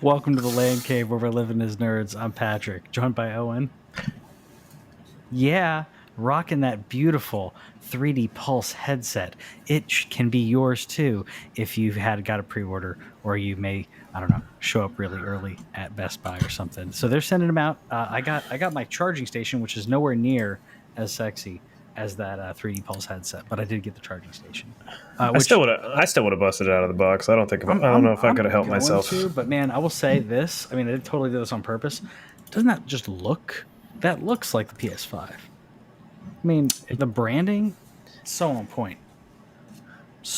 Welcome to the land cave where we're living as nerds. I'm Patrick, joined by Owen. Yeah, rocking that beautiful 3D Pulse headset. It can be yours too if you've got a pre-order, or you may, I don't know, show up really early at Best Buy or something. So they're sending them out. I got my charging station, which is nowhere near as sexy as that 3D Pulse headset, but I did get the charging station. I still would have busted it out of the box. I don't know if I could have helped myself. But man, I will say this. I mean, they totally did this on purpose. Doesn't that just look? That looks like the PS5. I mean, the branding, so on point.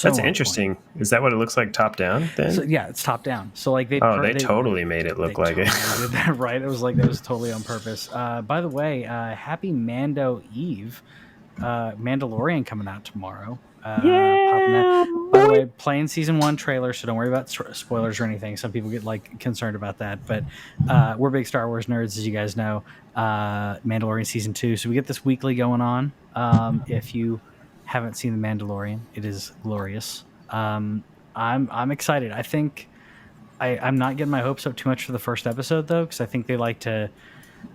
That's interesting. Is that what it looks like top down then? So, yeah, it's top down. So like they totally made it look like it. Did that right. It was like that was totally on purpose. By the way, happy Mando Eve. Mandalorian coming out tomorrow. Yeah. By the way, playing season 1 trailer, so don't worry about spoilers or anything. Some people get like concerned about that, but we're big Star Wars nerds, as you guys know. Mandalorian season 2, so we get this weekly going on. If you haven't seen the Mandalorian, it is glorious. I'm excited. I think I'm not getting my hopes up too much for the first episode though, because I think they like to.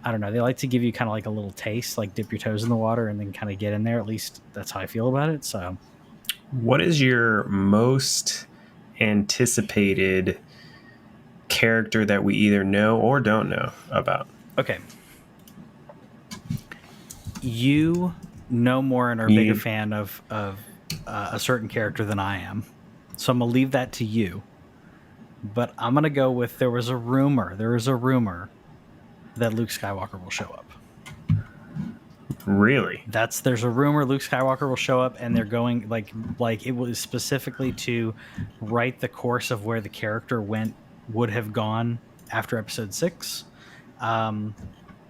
I don't know. They like to give you kind of like a little taste, like dip your toes in the water and then kind of get in there. At least that's how I feel about it. So, what is your most anticipated character that we either know or don't know about? Okay. You know more and are a bigger fan of a certain character than I am. So I'm going to leave that to you. But I'm going to go with there is a rumor that Luke Skywalker will show up. Really? There's a rumor Luke Skywalker will show up, and they're going like it was specifically to write the course of where the character would have gone after Episode 6. Not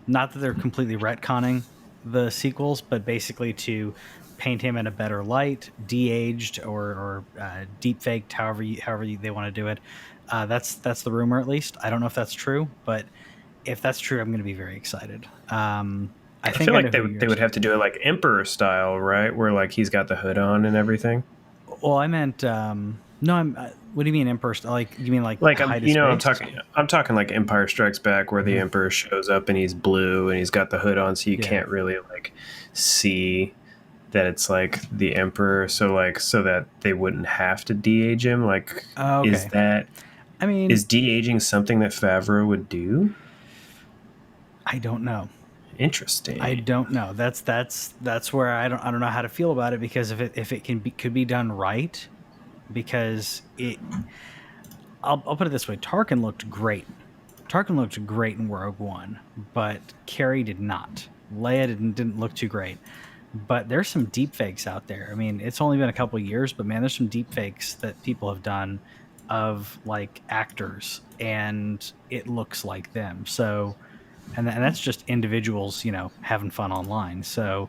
that they're completely retconning the sequels, but basically to paint him in a better light, de-aged or deep faked, however they want to do it. That's the rumor, at least. I don't know if that's true, but if that's true, I'm going to be very excited. I feel like they would have to do it like Emperor style, right? Where like he's got the hood on and everything. Well, I meant no. What do you mean Emperor style? Like you mean like I'm talking like Empire Strikes Back, where the Emperor shows up and he's blue and he's got the hood on, so you can't really like see that it's like the Emperor. So that they wouldn't have to de-age him. Like, okay. Is de-aging something that Favreau would do? I don't know. Interesting. I don't know. That's where I don't know how to feel about it, because if it could be done right, because I'll put it this way: Tarkin looked great. Tarkin looked great in Rogue One, but Carrie did not. Leia didn't look too great. But there's some deep fakes out there. I mean, it's only been a couple of years, but man, there's some deep fakes that people have done of like actors, and it looks like them. So. And that's just individuals, having fun online. So,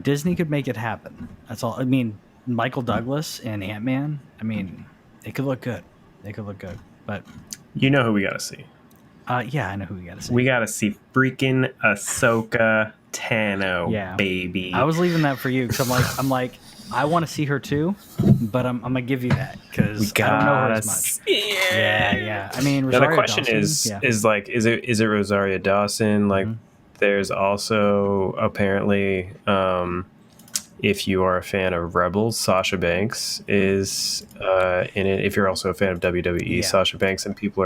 Disney could make it happen. That's all. I mean, Michael Douglas and Ant-Man, I mean, they could look good. But you know who we got to see? Yeah, I know who we got to see. We got to see freaking Ahsoka Tano, baby. I was leaving that for you because I'm like, I want to see her too, but I'm gonna give you that because I don't know her as much. Yeah. I mean, Rosario the question Dawson, is it Rosario Dawson? Like, there's also apparently, if you are a fan of Rebels, Sasha Banks is in it. If you're also a fan of WWE, Sasha Banks, and people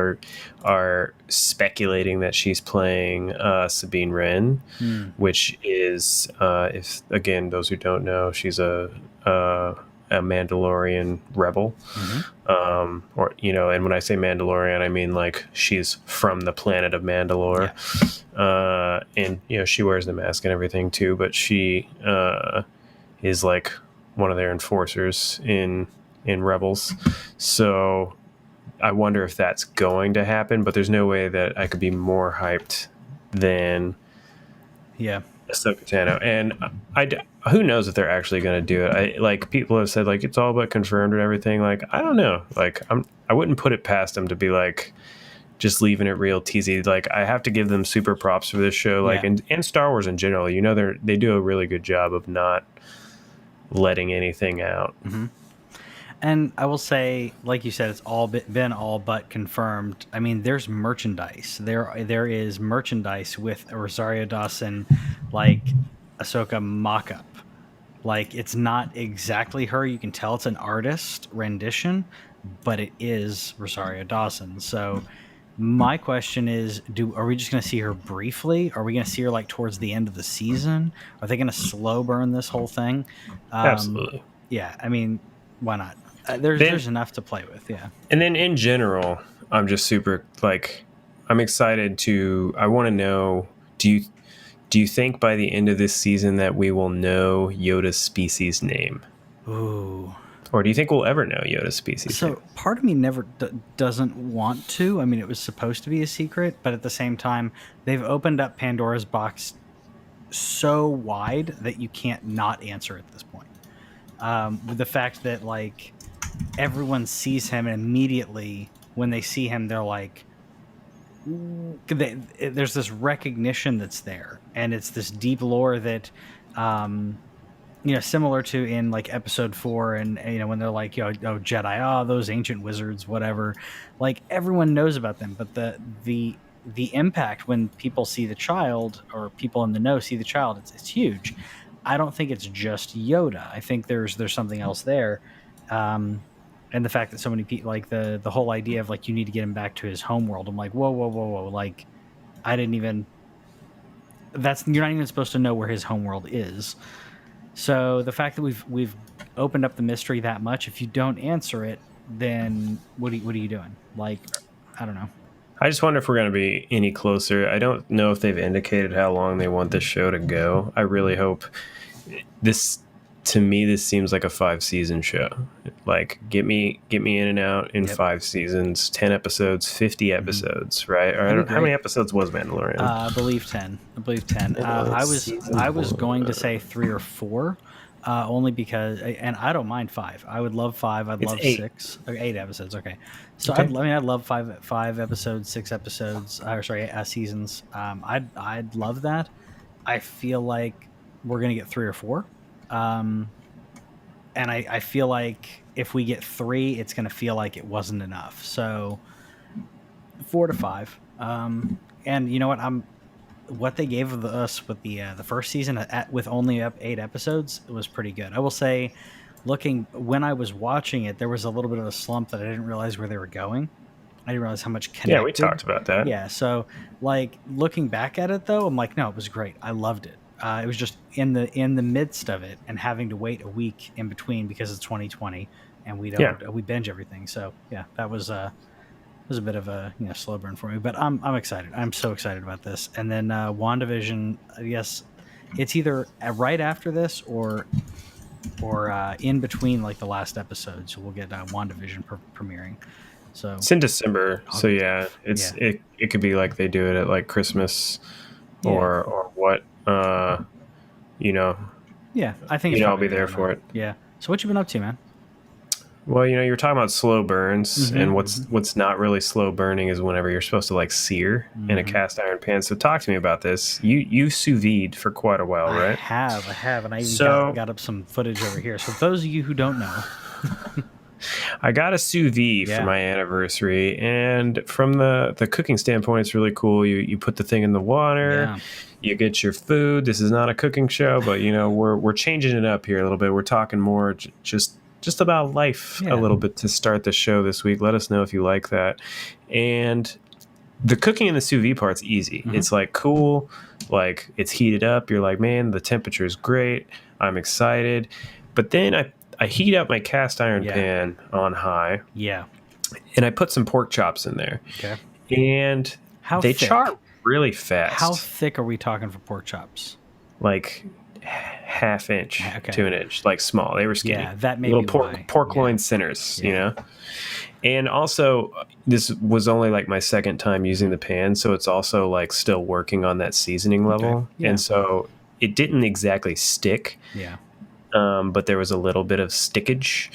are speculating that she's playing Sabine Wren, which is, if again those who don't know, she's a Mandalorian rebel, and when I say Mandalorian, I mean like she's from the planet of Mandalore, and she wears the mask and everything too, but she is like one of their enforcers in Rebels. So I wonder if that's going to happen, but there's no way that I could be more hyped than Ahsoka Tano. And who knows if they're actually going to do it. People have said like it's all but confirmed and everything. Like, I don't know. Like, I wouldn't put it past them to be like just leaving it real teasy. Like, I have to give them super props for this show. Like, and Star Wars in general, they do a really good job of not letting anything out. And I will say, like you said, it's all been all but confirmed. I mean, there's merchandise. There is merchandise with a Rosario Dawson, like Ahsoka mock-up. Like, it's not exactly her. You can tell it's an artist rendition, but it is Rosario Dawson. So my question is, are we just going to see her briefly? Are we going to see her like towards the end of the season? Are they going to slow burn this whole thing? Absolutely. Yeah, I mean, why not? Then, There's enough to play with, yeah. and then in general, I'm just super like, I'm excited to. I want to know. Do you think by the end of this season that we will know Yoda's species name? Ooh. Or do you think we'll ever know Yoda's species name? So part of me never doesn't want to. I mean, it was supposed to be a secret, but at the same time, they've opened up Pandora's box so wide that you can't not answer at this point. With the fact that like everyone sees him and immediately when they see him, they're like, there's this recognition that's there, and it's this deep lore that similar to in like episode 4, and when they're like, Jedi, those ancient wizards, whatever, like everyone knows about them, but the impact when people see the child, or people in the know see the child, it's huge. I don't think it's just Yoda. I think there's something else there. And the fact that so many people, like the whole idea of like, you need to get him back to his homeworld. I'm like, whoa. Like, I didn't even, you're not even supposed to know where his homeworld is. So the fact that we've opened up the mystery that much, if you don't answer it, then what are you doing? Like, I don't know. I just wonder if we're going to be any closer. I don't know if they've indicated how long they want this show to go. I really hope this. To me, this seems like a 5-season show. Like, get me in and out in 5 seasons, 10 episodes, 50 episodes, right? Or how many episodes was Mandalorian? I believe 10. I was going to say 3 or 4, only because, and I don't mind 5. I would love 5. I'd love 8. 6. Okay, 8 episodes. Okay, so okay. I'd love 5 episodes, 6 episodes. Seasons. I'd love that. I feel like we're gonna get 3 or 4. And I feel like if we get 3, it's going to feel like it wasn't enough. So 4 to 5. And you know what they gave us with the first season with only 8 episodes, it was pretty good. I will say, when I was watching it, there was a little bit of a slump that I didn't realize where they were going. I didn't realize how much connected. Yeah, we talked about that. Yeah. So like looking back at it though, I'm like, no, it was great. I loved it. It was just in the midst of it and having to wait a week in between because it's 2020 and we binge everything. So yeah, that was a bit of a slow burn for me, but I'm excited. I'm so excited about this. And then WandaVision, yes, it's either right after this or in between like the last episode. So we'll get WandaVision premiering. So it's in December. So yeah, it could be like they do it at like Christmas or what. Yeah, I think I'll be there for it. Yeah. So what you been up to, man? Well, you're talking about slow burns, and what's not really slow burning is whenever you're supposed to like sear in a cast iron pan. So talk to me about this. You sous vide for quite a while, right? I have, and I even got up some footage over here. So those of you who don't know, I got a sous vide for my anniversary, and from the cooking standpoint, it's really cool. You put the thing in the water. Yeah. You get your food. This is not a cooking show, but we're changing it up here a little bit. We're talking more just about life a little bit to start the show this week. Let us know if you like that. And the cooking in the sous vide part's easy. It's like cool, like it's heated up. You're like, man, the temperature is great. I'm excited. But then I heat up my cast iron pan on high. Yeah. And I put some pork chops in there. Okay. And they char really fast. How thick are we talking for pork chops? Like half inch to an inch, like small. They were skinny. Yeah, that may little be pork loin centers, And also, this was only like my second time using the pan, so it's also like still working on that seasoning level, okay. Yeah. And so it didn't exactly stick. Yeah. But there was a little bit of stickage,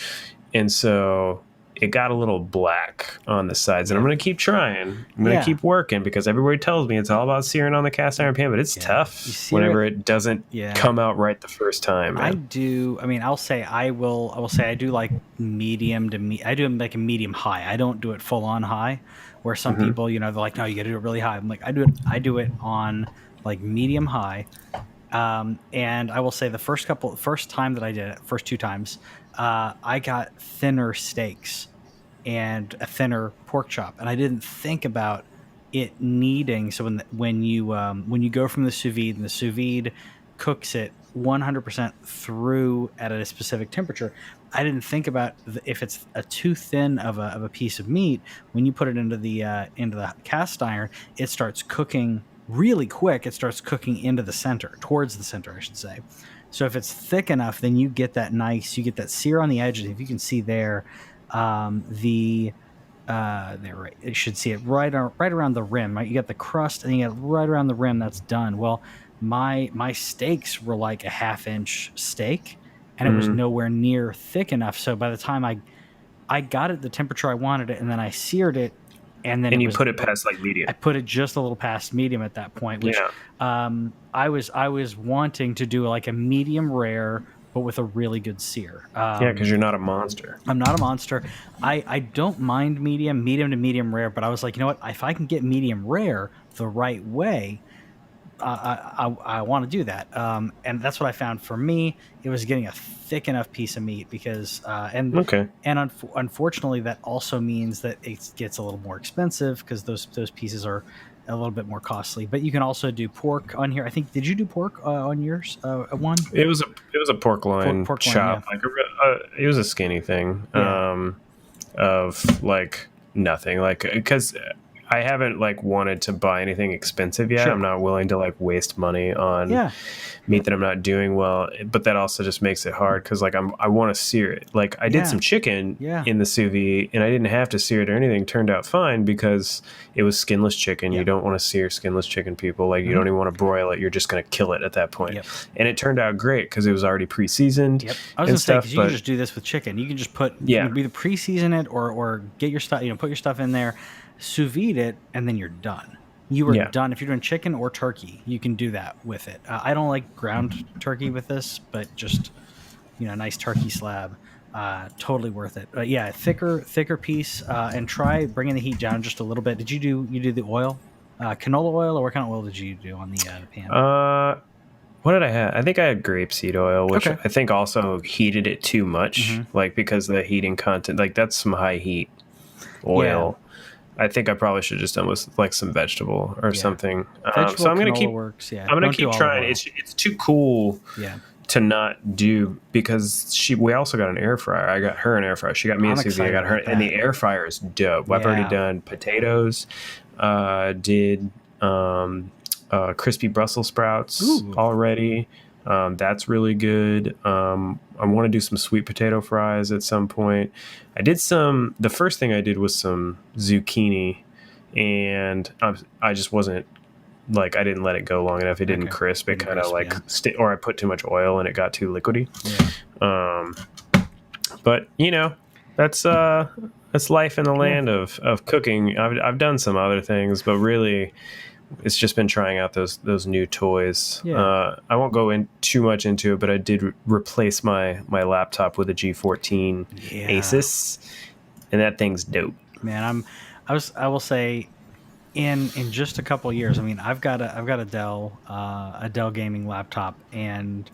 and so it got a little black on the sides, and I'm going to keep trying. I'm going to Yeah. keep working because everybody tells me it's all about searing on the cast iron pan, but it's You tough sear whenever it doesn't Yeah. come out right the first time, I man. do. I mean, I will say I do like medium to I do like a medium high. I don't do it full on high, where some people, they're like, no, you got to do it really high. I'm like, I do it on like medium high. And I will say the first time that I did it, first 2 times, I got thinner steaks and a thinner pork chop, and I didn't think about it needing. So when you go from the sous vide, and the sous vide cooks it 100% through at a specific temperature, I didn't think about if it's too thin of a piece of meat. When you put it into the cast iron, it starts cooking really quick. It starts cooking into the center, towards the center, I should say. So if it's thick enough, then you get that sear on the edges. If you can see there, there, right, you should see it right around the rim. Right, you got the crust, and you get right around the rim. That's done. Well, my steaks were like a 1/2 inch steak, and it was nowhere near thick enough. So by the time I got it the temperature I wanted it, and then I seared it, and then And you put it past like medium. I put it just a little past medium at that point, which I was wanting to do like a medium rare, but with a really good sear. Yeah, because you're not a monster. I'm not a monster. I don't mind medium to medium rare, but I was like, you know what? If I can get medium rare the right way, I want to do that. And that's what I found for me. It was getting a thick enough piece of meat because, unfortunately, that also means that it gets a little more expensive because those pieces are a little bit more costly. But you can also do pork on here. I think, did you do pork on yours? One? It was a pork loin Pork loin, chop. yeah. Like it was a skinny thing. Yeah. Of like nothing, like because I haven't like wanted to buy anything expensive yet. Sure. I'm not willing to like waste money on Yeah. meat that I'm not doing well, but that also just makes it hard because like I want to sear it. Like I did some chicken in the sous vide, and I didn't have to sear it or anything. It turned out fine because it was skinless chicken. You don't want to sear skinless chicken, people. Like you don't even want to broil it. You're just going to kill it at that point. And it turned out great because it was already pre-seasoned. I was going to say, because you can just do this with chicken. You can just put either pre-season it or get your stuff, put your stuff in there, sous vide it, and then you're done. You are done. If you're doing chicken or turkey, you can do that with it. I don't like ground turkey with this, but just a nice turkey slab, totally worth it. Thicker piece, and try bringing the heat down just a little bit. Did you do the oil, canola oil, or what kind of oil did you do on the pan? What did I have? I think I had grapeseed oil, which I think also heated it too much, like because the heating content, like that's some high heat oil. I think I probably should have just done with like some vegetable or something. So I'm gonna keep. Works, I'm gonna keep trying. It's too cool. To not do because we also got an air fryer. I got her an air fryer. She got me a sous vide. I got her, and the air fryer is dope. I've already done potatoes. Did crispy Brussels sprouts already. That's really good. I want to do some sweet potato fries at some point. The first thing I did was some zucchini, and I just wasn't like, I didn't let it go long enough. It didn't crisp. It kind of like, or I put too much oil and it got too liquidy. But that's life in the land of cooking. I've done some other things, but really, it's just been trying out those new toys. I won't go in too much into it, but I did replace my laptop with a G14 Asus, and that thing's dope. Man, I will say, in just a couple of years, I mean, I've got a Dell gaming laptop, and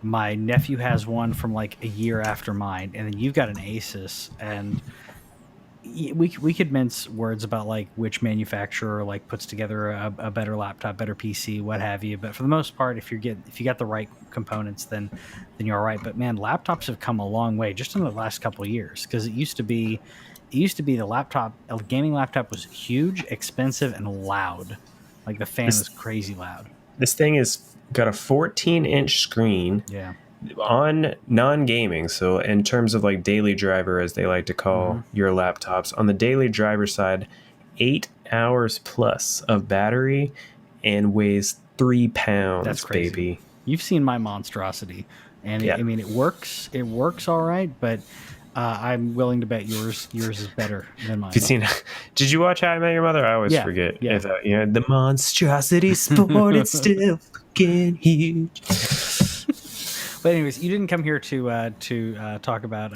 my nephew has one from like a year after mine, and then you've got an Asus, and we could mince words about like which manufacturer like puts together a better laptop, better PC, what have you. But for the most part, if you got the right components, then you're all right. But man, laptops have come a long way just in the last couple of years, because it used to be a gaming laptop was huge, expensive, and loud. Like the fan was crazy loud. This thing is got a 14-inch screen. Yeah. On non-gaming, so in terms of like daily driver, as they like to call your laptops, on the daily driver side, 8 hours plus of battery and weighs 3 pounds. That's crazy. Baby. You've seen my monstrosity, and it works. It works all right, but I'm willing to bet yours is better than mine. Have you seen? Did you watch How I Met Your Mother? I always Yeah, forget. yeah. If, the monstrosity sport, it's still fucking huge. But anyways, you didn't come here to talk about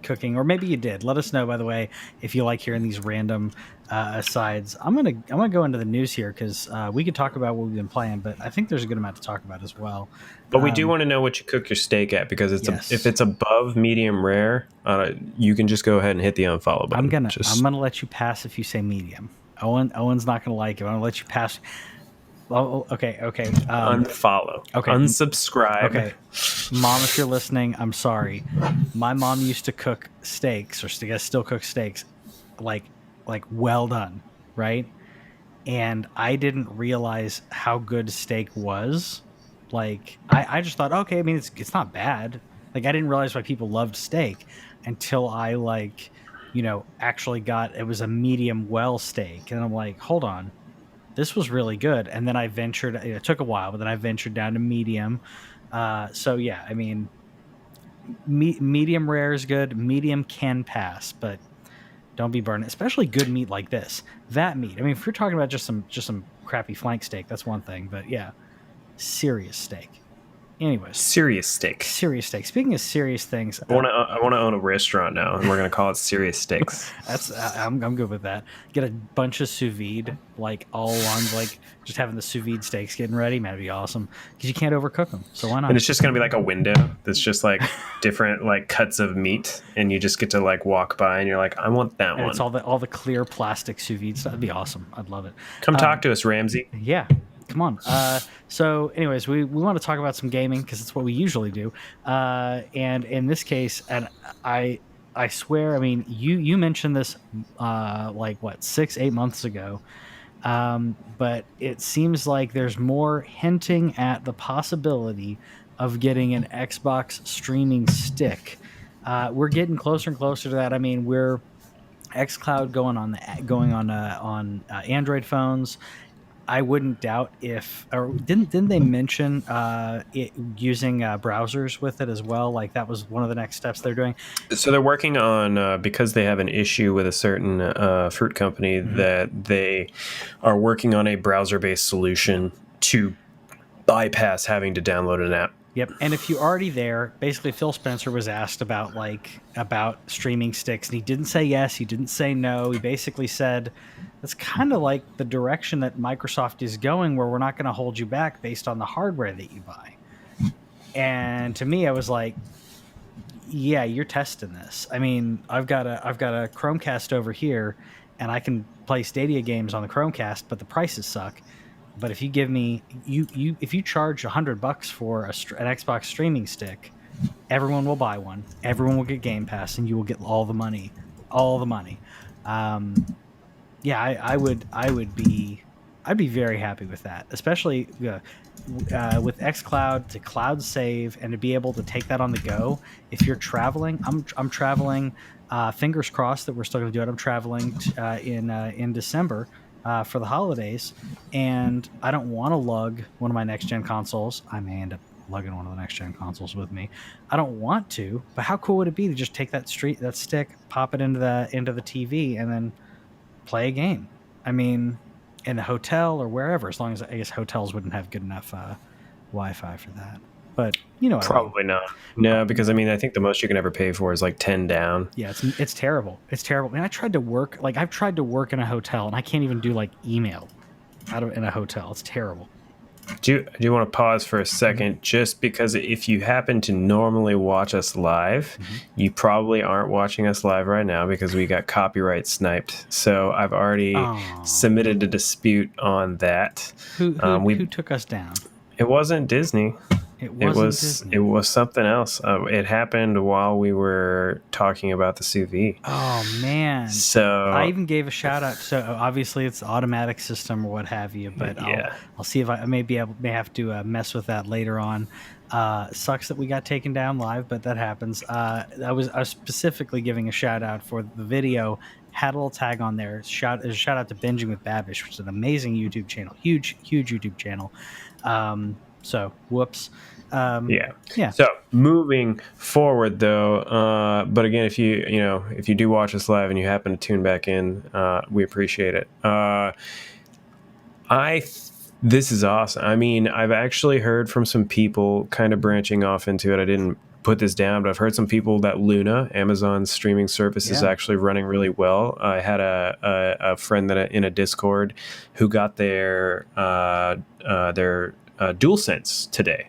cooking, or maybe you did. Let us know, by the way, if you like hearing these random asides. I'm gonna go into the news here because we could talk about what we've been playing, but I think there's a good amount to talk about as well. But we do want to know what you cook your steak at, because Yes. if it's above medium rare, you can just go ahead and hit the unfollow button. I'm gonna let you pass if you say medium. Owen's not gonna like it. I'm gonna let you pass. Oh, okay. Unfollow. Okay. Unsubscribe. Okay. Mom, if you're listening, I'm sorry. My mom used to cook steaks, or I guess still cook steaks, like well done, right? And I didn't realize how good steak was. Like I just thought, okay, I mean it's not bad. Like I didn't realize why people loved steak until I actually got it was a medium well steak, and I'm like, hold on, this was really good. And then I ventured, it took a while, but then I ventured down to medium. So yeah, I mean, medium rare is good. Medium can pass, but don't be burning, especially good meat like this. That meat. I mean, if you're talking about just some crappy flank steak, that's one thing. But yeah, serious steak. Anyways, Serious steak. Serious steak. Speaking of serious things, I want to own a restaurant now, and we're gonna call it Serious Steaks. I'm good with that. Get a bunch of sous vide, like all along, like just having the sous vide steaks getting ready. Man, it'd be awesome because you can't overcook them. So why not? And it's just gonna be like a window that's just like different like cuts of meat, and you just get to like walk by, and you're like, I want that and one. it's all the clear plastic sous vide stuff. That'd be awesome. I'd love it. Come talk to us, Ramsey. Yeah. Come on. So, anyways, we want to talk about some gaming because it's what we usually do. And in this case, and I swear, I mean, you mentioned this 6-8 months ago, but it seems like there's more hinting at the possibility of getting an Xbox streaming stick. We're getting closer and closer to that. I mean, we're xCloud going on Android phones. I wouldn't doubt didn't they mention it using browsers with it as well? Like that was one of the next steps they're doing. So they're working on because they have an issue with a certain fruit company that they are working on a browser-based solution to bypass having to download an app. Yep. And if you're already there, basically Phil Spencer was asked about streaming sticks, and he didn't say yes, he didn't say no. He basically said that's kind of like the direction that Microsoft is going, where we're not going to hold you back based on the hardware that you buy. And to me, I was like, yeah, you're testing this. I mean, I've got a Chromecast over here, and I can play Stadia games on the Chromecast, but the prices suck. But if you give me if you charge $100 for an Xbox streaming stick, everyone will buy one. Everyone will get Game Pass, and you will get all the money. Yeah, I'd be very happy with that, especially with xCloud to cloud save and to be able to take that on the go. If you're traveling, I'm traveling. Fingers crossed that we're still going to do it. I'm traveling in December. For the holidays, and I don't want to lug one of my next-gen consoles. I may end up lugging one of the next-gen consoles with me. I don't want to, but how cool would it be to just take that stick, pop it into the TV, and then play a game? I mean, in the hotel or wherever, as long as I guess hotels wouldn't have good enough Wi-Fi for that. But probably not. No, because I mean, I think the most you can ever pay for is like 10 down. Yeah, it's terrible. It's terrible. I mean, I've tried to work in a hotel, and I can't even do like email in a hotel. It's terrible. Do you want to pause for a second? Just because if you happen to normally watch us live, you probably aren't watching us live right now because we got copyright sniped. So I've already submitted a dispute on that. Who took us down? It wasn't Disney. It was something else. It happened while we were talking about the sous vide. Oh man! So I even gave a shout out. So obviously it's automatic system or what have you. But yeah. I'll see if I may have to mess with that later on. Sucks that we got taken down live, but that happens. I was specifically giving a shout out for the video. Had a little tag on there. Shout out to Binging with Babish, which is an amazing YouTube channel. Huge YouTube channel. So whoops. Yeah. Yeah. So moving forward, though, but again, if you do watch us live and you happen to tune back in, we appreciate it. This is awesome. I mean, I've actually heard from some people kind of branching off into it. I didn't put this down, but I've heard some people that Luna, Amazon's streaming service, is actually running really well. I had a friend that in a Discord who got their DualSense today,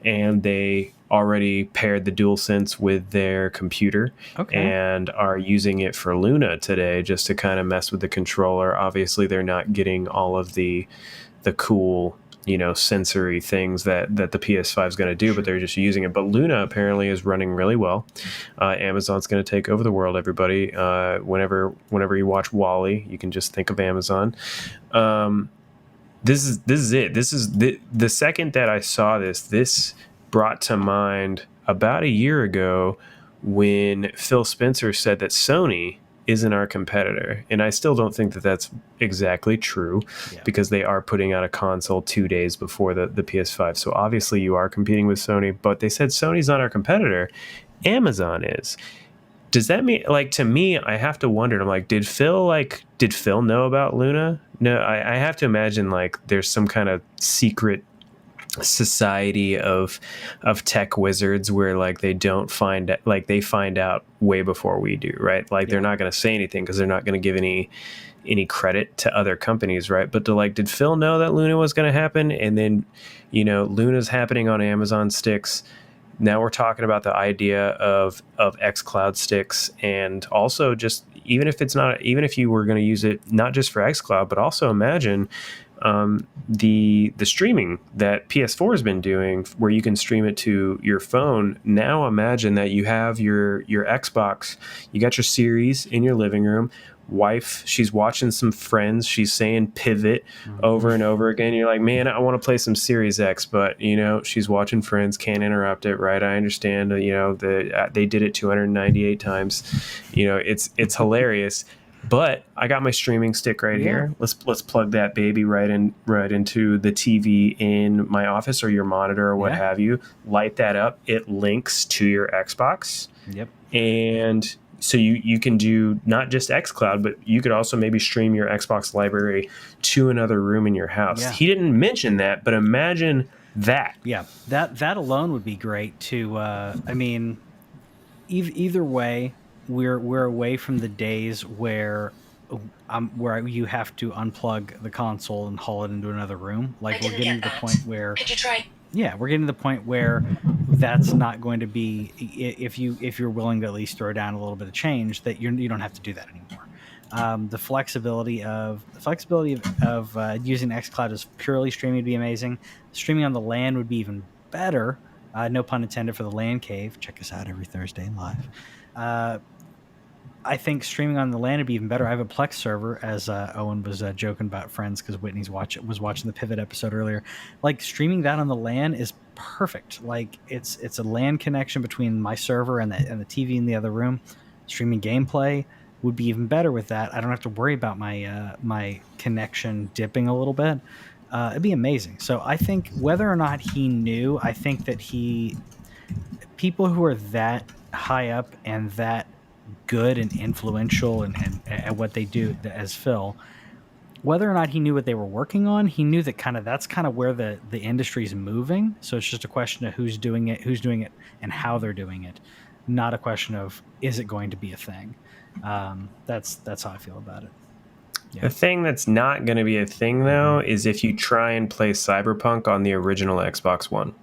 and they already paired the DualSense with their computer and are using it for Luna today just to kind of mess with the controller. Obviously, they're not getting all of the cool, sensory things that the PS5 is going to do, but they're just using it. But Luna apparently is running really well. Amazon's going to take over the world, everybody. Whenever you watch WALL-E, you can just think of Amazon. This is it. This is the second that I saw this brought to mind about a year ago when Phil Spencer said that Sony isn't our competitor. And I still don't think that that's exactly true because they are putting out a console 2 days before the PS5. So obviously you are competing with Sony, but they said Sony's not our competitor. Amazon is. Does that mean, to me, I have to wonder, I'm like, did Phil know about Luna? No, I have to imagine there's some kind of secret society of tech wizards where they don't find they find out way before we do, right? They're not going to say anything because they're not going to give any credit to other companies, right? But did Phil know that Luna was going to happen? And then Luna's happening on Amazon sticks. Now we're talking about the idea of xCloud sticks, and also just even if you were going to use it not just for xCloud, but also imagine the streaming that PS4 has been doing, where you can stream it to your phone. Now imagine that you have your Xbox, you got your Series in your living room. Wife, she's watching some Friends, she's saying pivot over and over again. You're like, man, I want to play some Series X, but she's watching Friends, can't interrupt it, right? I understand. They did it 298 times. It's hilarious. But I got my streaming stick right here. Let's plug that baby right into the TV in my office or your monitor or what have you. Light that up. It links to your Xbox. Yep. And so you can do not just xCloud, but you could also maybe stream your Xbox library to another room in your house. Yeah. He didn't mention that, but imagine that. Yeah, that alone would be great to. Either way, we're away from the days where you have to unplug the console and haul it into another room. We're getting to the point where. Could you try? Yeah, we're getting to the point where that's not going to be, if you're willing to at least throw down a little bit of change, that you don't have to do that anymore. The flexibility of using xCloud as purely streaming would be amazing. Streaming on the LAN would be even better. No pun intended for the LAN cave. Check us out every Thursday live. I think streaming on the LAN would be even better. I have a Plex server, as Owen was joking about Friends because Whitney was watching the Pivot episode earlier. Streaming that on the LAN is perfect. It's a LAN connection between my server and the TV in the other room. Streaming gameplay would be even better with that. I don't have to worry about my connection dipping a little bit. It'd be amazing. So I think whether or not he knew, I think that people who are that high up and that good and influential and at what they do as Phil, whether or not he knew what they were working on, he knew that that's kind of where the industry is moving. So it's just a question of who's doing it, and how they're doing it, not a question of is it going to be a thing. That's how I feel about it. Yeah. The thing that's not going to be a thing, though, is if you try and play Cyberpunk on the original Xbox One.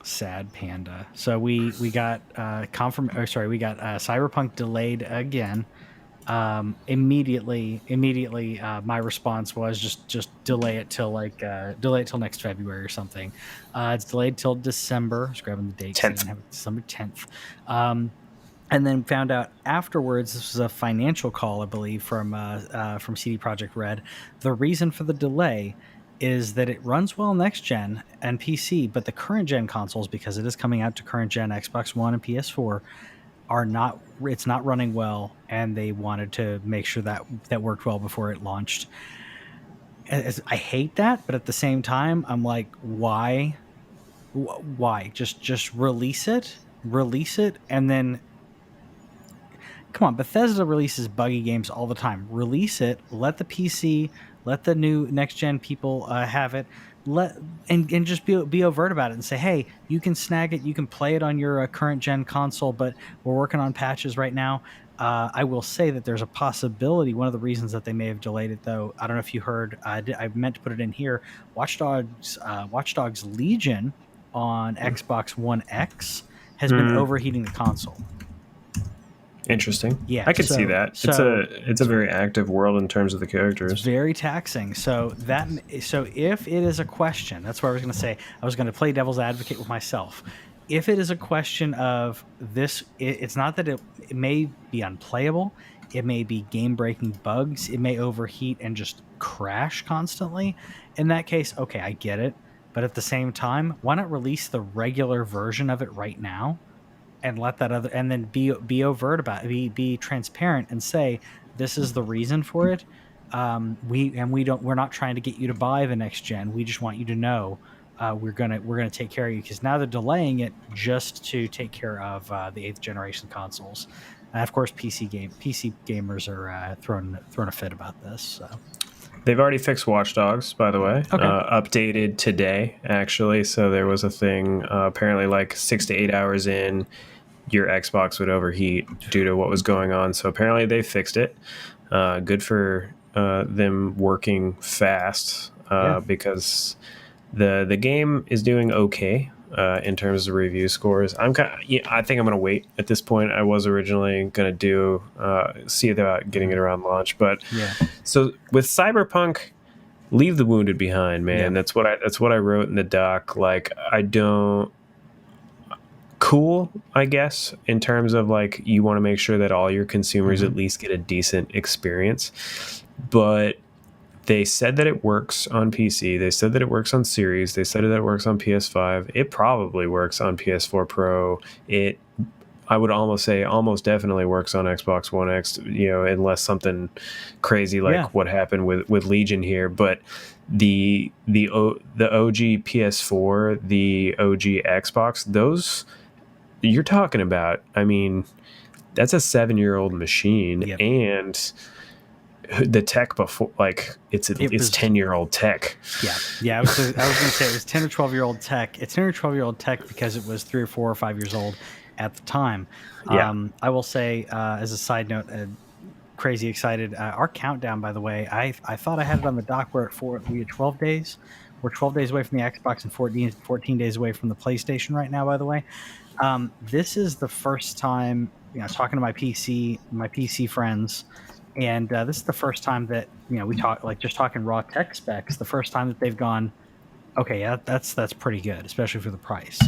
Sad panda. So we got Cyberpunk delayed again. Immediately, my response was just delay it till next February or something. It's delayed till December. I was grabbing the date. 10th. December 10th. And then found out afterwards, this was a financial call, I believe, from CD Projekt Red. The reason for the delay is that it runs well next gen and PC, but the current gen consoles, because it is coming out to current gen Xbox One and PS4, it's not running well, and they wanted to make sure that worked well before it launched. I hate that, but at the same time, I'm like, why? Why? Just release it, and then come on. Bethesda releases buggy games all the time. Release it. Let the PC, let the new next gen people have it. Let and just be overt about it and say, hey, you can snag it, you can play it on your current gen console, but we're working on patches right now. I will say that there's a possibility. One of the reasons that they may have delayed it, though, I don't know if you heard. I meant to put it in here. Watch Dogs Legion on Xbox One X has been overheating the console. Interesting. Yeah, I could see that. It's a very active world in terms of the characters. It's very taxing. So if it is a question, that's what I was going to say. I was going to play devil's advocate with myself. If it is a question of this, it's not that it may be unplayable. It may be game-breaking bugs. It may overheat and just crash constantly. In that case, okay, I get it. But at the same time, why not release the regular version of it right now? And let that other, and then be overt about it, be transparent and say, this is the reason for it. We're not trying to get you to buy the next gen. We just want you to know we're gonna take care of you, because now they're delaying it just to take care of the 8th generation consoles. And of course, PC gamers are throwing a fit about this. So. They've already fixed Watch Dogs, by the way. Okay. Updated today, actually. So there was a thing, apparently like 6 to 8 hours in, your Xbox would overheat due to what was going on. So apparently they fixed it. Good for them working fast, because the game is doing okay in terms of review scores. I think I'm going to wait at this point. I was originally going to see about getting it around launch, but so with Cyberpunk, leave the wounded behind, man. That's what I wrote in the doc. Like, I don't. Cool, I guess, in terms of like, you want to make sure that all your consumers at least get a decent experience. But they said that it works on PC. They said that it works on Series. They said that it works on PS5. It probably works on PS4 Pro. I would almost definitely works on Xbox One X, unless something crazy like what happened with Legion here. But the OG PS4, the OG Xbox, those you're talking about, I mean, that's a 7-year-old machine, and the tech before, like, it's 10-year-old tech. I was going to say it was 10 or 12-year-old tech. It's 10 or 12-year-old tech because it was 3 or 4 or 5 years old at the time. I will say, as a side note, crazy excited. Our countdown, by the way, I thought I had it on the dock where we had 12 days. We're 12 days away from the Xbox and 14 days away from the PlayStation right now, by the way. This is the first time, talking to my PC friends, and this is the first time that we talk, like, just talking raw tech specs. The first time that they've gone, okay, yeah, that's pretty good, especially for the price.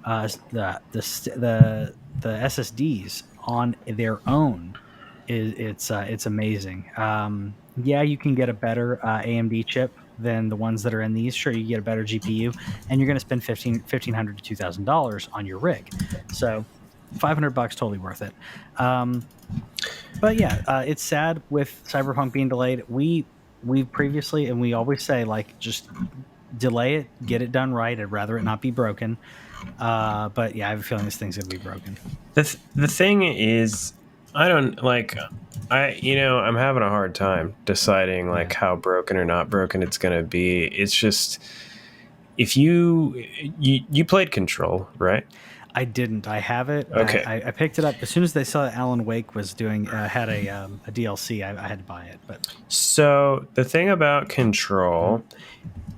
The SSDs on their own it's amazing. You can get a better AMD chip than the ones that are in these. Sure, you get a better GPU, and you're going to spend $1,500 to $2,000 on your rig. So $500, totally worth it. But it's sad with Cyberpunk being delayed. We previously, and we always say, like, just delay it, get it done right. I'd rather it not be broken. But I have a feeling this thing's going to be broken. The thing is, I'm having a hard time deciding how broken or not broken it's going to be. It's just, if you played Control, right? I didn't. I have it. Okay. I picked it up as soon as they saw that Alan Wake was doing had a DLC. I had to buy it. But so the thing about Control,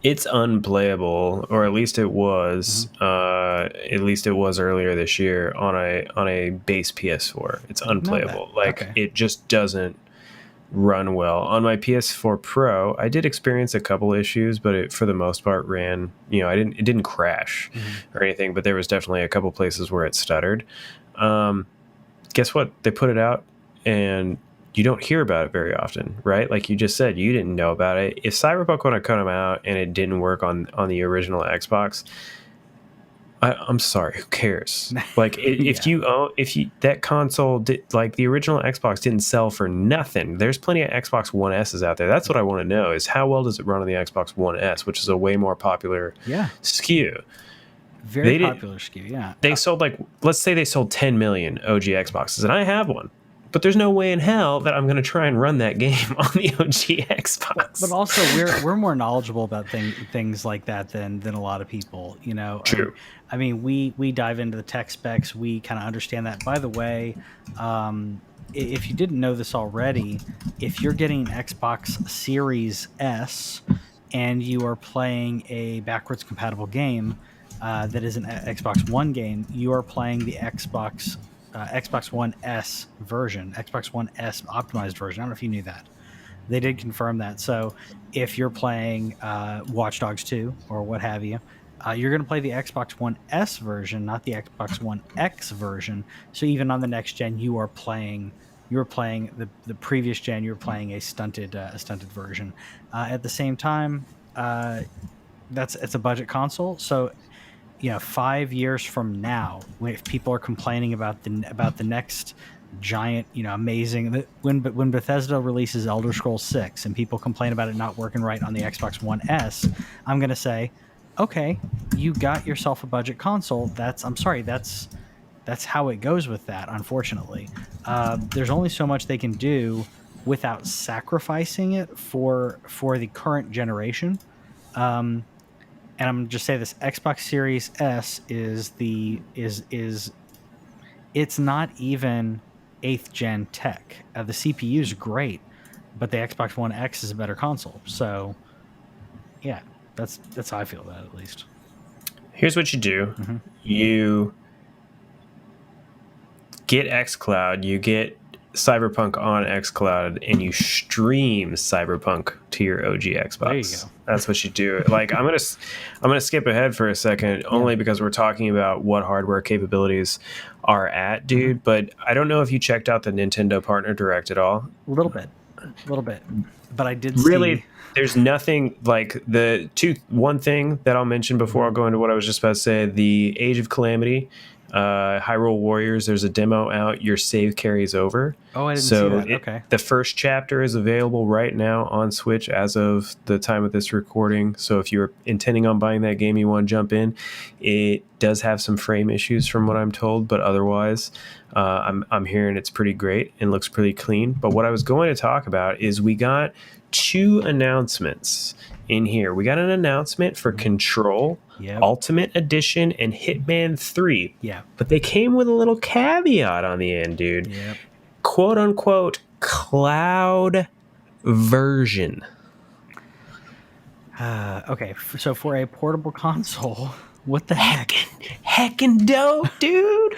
it's unplayable, or at least it was. At least it was earlier this year on a base PS4. It's unplayable. It just doesn't run well. On my PS4 Pro, I did experience a couple issues, but it for the most part ran. It didn't crash or anything, but there was definitely a couple places where it stuttered. Guess what? They put it out, and you don't hear about it very often, right? Like you just said, you didn't know about it. If Cyberpunk would have come out and it didn't work on the original Xbox, I'm sorry, who cares? Like if Yeah. you own, if you that console did, like the original Xbox didn't sell for nothing. There's plenty of Xbox One S's out there. That's what I want to know is how well does it run on the Xbox One S, which is a way more popular Yeah. SKU. Very They did. popular SKU. Yeah. They sold like, let's say they sold 10 million OG Xboxes, and I have one. But there's no way in hell that I'm going to try and run that game on the OG Xbox. But also, we're more knowledgeable about things like that than a lot of people. You know, True. I mean, we dive into the tech specs. We kind of understand that. By the way, if you didn't know this already, if you're getting an Xbox Series S and you are playing a backwards compatible game that is an Xbox One game, you are playing the Xbox One S version, Xbox One S optimized version. I don't know if you knew that. They did confirm that. So if you're playing Watch Dogs 2 or what have you, you're going to play the Xbox One S version, not the Xbox One X version. So even on the next gen, you're playing the previous gen. You're playing a stunted version. At the same time, it's a budget console. So 5 years from now, if people are complaining about the next giant, amazing, when Bethesda releases Elder Scrolls 6 and people complain about it not working right on the Xbox One S, I'm going to say, okay, you got yourself a budget console. I'm sorry, that's how it goes with that, unfortunately. There's only so much they can do without sacrificing it for the current generation. And I'm gonna just say this: Xbox Series S is it's not even 8th gen tech. The CPU is great, but the Xbox One X is a better console. So, yeah, that's how I feel about it, at least. Here's what you do: Mm-hmm. you get xCloud, you get Cyberpunk on xCloud, and you stream Cyberpunk to your OG Xbox. There you go. That's what you do. Like I'm gonna skip ahead for a second, only because we're talking about what hardware capabilities are at, dude. Mm-hmm. But I don't know if you checked out the Nintendo Partner Direct at all. A little bit, but I did Really. see. There's nothing like one thing that I'll mention before I'll go into what I was just about to say. The Age of Calamity, Hyrule Warriors, there's a demo out. Your save carries over. Oh, I didn't see that. Okay. The first chapter is available right now on Switch as of the time of this recording. So if you're intending on buying that game, you want to jump in. It does have some frame issues from what I'm told, but otherwise, I'm hearing it's pretty great and looks pretty clean. But what I was going to talk about is we got 2 announcements in here. We got an announcement for Control, Yep. Ultimate Edition, and Hitman 3. Yeah. But they came with a little caveat on the end, dude. Yep. Quote unquote cloud version. Okay. So for a portable console, what the heck? Heckin' dope, dude.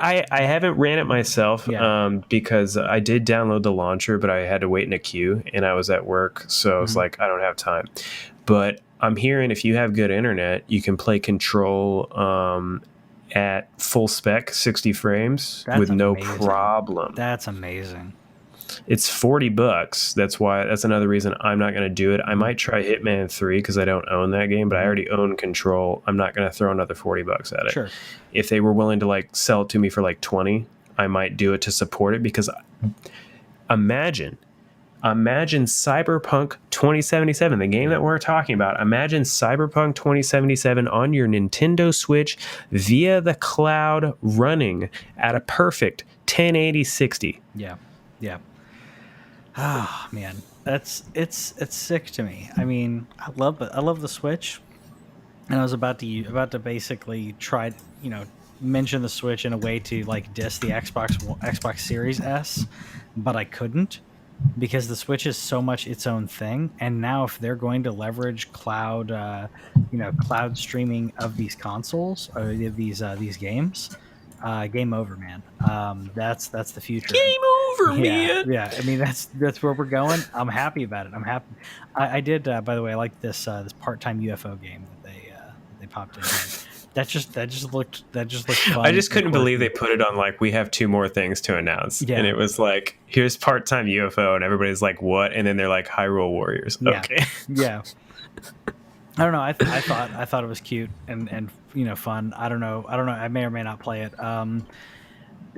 I haven't ran it myself because I did download the launcher, but I had to wait in a queue and I was at work, so I was like, I don't have time. But I'm hearing if you have good internet, you can play Control at full spec 60 frames with no problem. That's amazing. It's $40. That's another reason I'm not going to do it. I might try Hitman 3 because I don't own that game, but I already own Control. I'm not going to throw another $40 at it. Sure. If they were willing to like sell it to me for like 20, I might do it to support it, because imagine Cyberpunk 2077, the game that we're talking about. Imagine Cyberpunk 2077 on your Nintendo Switch via the cloud, running at a perfect 1080 60. Yeah. Oh man, it's sick to me. I mean, I love the Switch, and I was about to basically try, mention the Switch in a way to like diss the Xbox Series S, but I couldn't, because the Switch is so much its own thing. And now if they're going to leverage cloud streaming of these consoles or these games, game over, man. That's the future. Game over, man. Yeah. I mean, that's where we're going. I'm happy about it. I'm happy. I did, by the way, I like this part-time UFO game that they popped in. That just looked fun. I just couldn't believe they put it on like, we have 2 more things to announce. Yeah. And it was like, here's part-time UFO, and everybody's like, what? And then they're like, Hyrule Warriors. Yeah. Okay. Yeah. I don't know. I thought it was cute and fun. I don't know. I may or may not play it.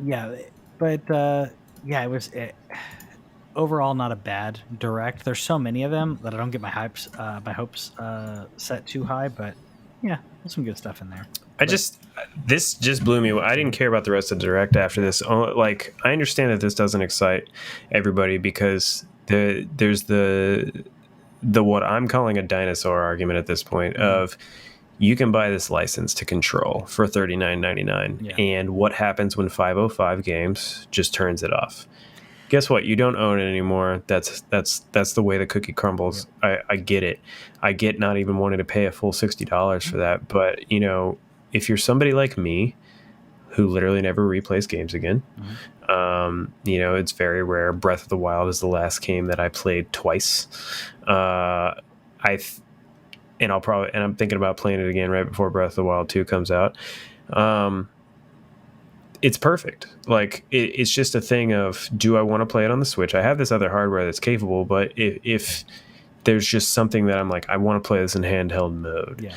Yeah, but yeah, overall not a bad direct. There's so many of them that I don't get my hopes set too high. But yeah, there's some good stuff in there. This just blew me. I didn't care about the rest of the direct after this. Like, I understand that this doesn't excite everybody because there's the what I'm calling a dinosaur argument at this point of you can buy this license to Control for $39.99, Yeah. and what happens when 505 Games just turns it off? Guess what? You don't own it anymore. That's the way the cookie crumbles. I get it. I get not even wanting to pay a full $60 for that. But if you're somebody like me, who literally never replays games again, it's very rare. Breath of the Wild is the last game that I played twice. And I'm thinking about playing it again right before Breath of the Wild 2 comes out. It's perfect. Like, it's just a thing of, do I want to play it on the Switch? I have this other hardware that's capable, but if there's just something that I'm like, I want to play this in handheld mode. Yeah.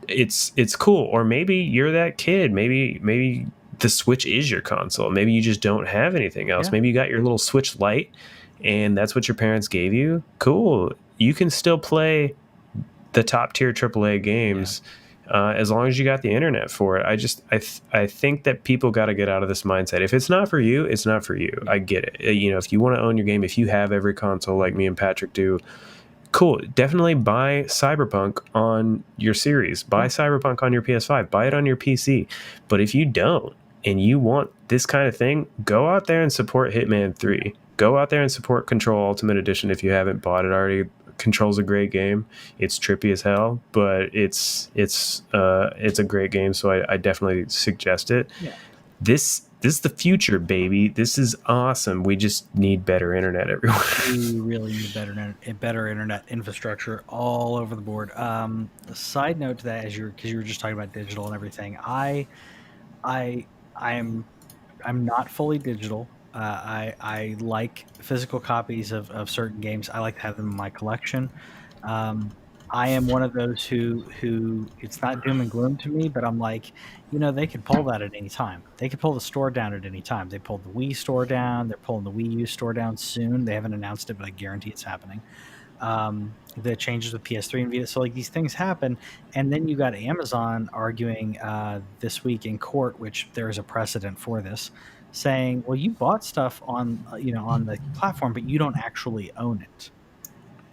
It's cool. Or maybe you're that kid. Maybe the Switch is your console. Maybe you just don't have anything else. Yeah. Maybe you got your little Switch Lite and that's what your parents gave you. Cool. You can still play the top tier AAA games. Yeah. As long as you got the internet for it. I think that people got to get out of this mindset. If it's not for you, it's not for you. I get it. If you want to own your game, if you have every console like me and Patrick do, cool. Definitely buy Cyberpunk on your Series. Buy Cyberpunk on your PS5. Buy it on your PC. But if you don't and you want this kind of thing, go out there and support Hitman 3. Go out there and support Control Ultimate Edition if you haven't bought it already. Control's a great game. It's trippy as hell, but it's a great game, so I definitely suggest it. Yeah. This is the future, baby. This is awesome. We just need better internet everywhere. We really need better internet infrastructure all over the board. A side note to that, because you were just talking about digital and everything, I'm not fully digital. I like physical copies of certain games. I like to have them in my collection. I am one of those who it's not doom and gloom to me, but I'm like, they could pull that at any time. They could pull the store down at any time. They pulled the Wii store down. They're pulling the Wii U store down soon. They haven't announced it, but I guarantee it's happening. The changes with PS3 and Vita. So like these things happen. And then you got Amazon arguing this week in court, which there is a precedent for this, saying, well, you bought stuff on the platform, but you don't actually own it.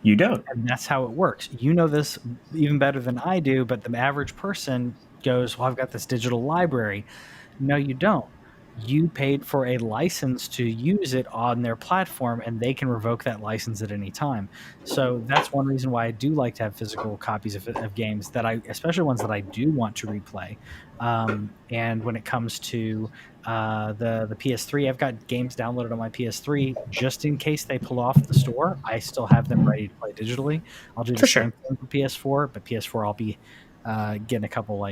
You don't. And that's how it works. You know this even better than I do, but the average person goes, well, I've got this digital library. No, you don't. You paid for a license to use it on their platform, and they can revoke that license at any time. So that's one reason why I do like to have physical copies of games especially ones that I do want to replay. And when it comes to the PS3, I've got games downloaded on my PS3 just in case they pull off the store. I still have them ready to play digitally. I'll do the same thing for PS4, but PS4 I'll be getting a couple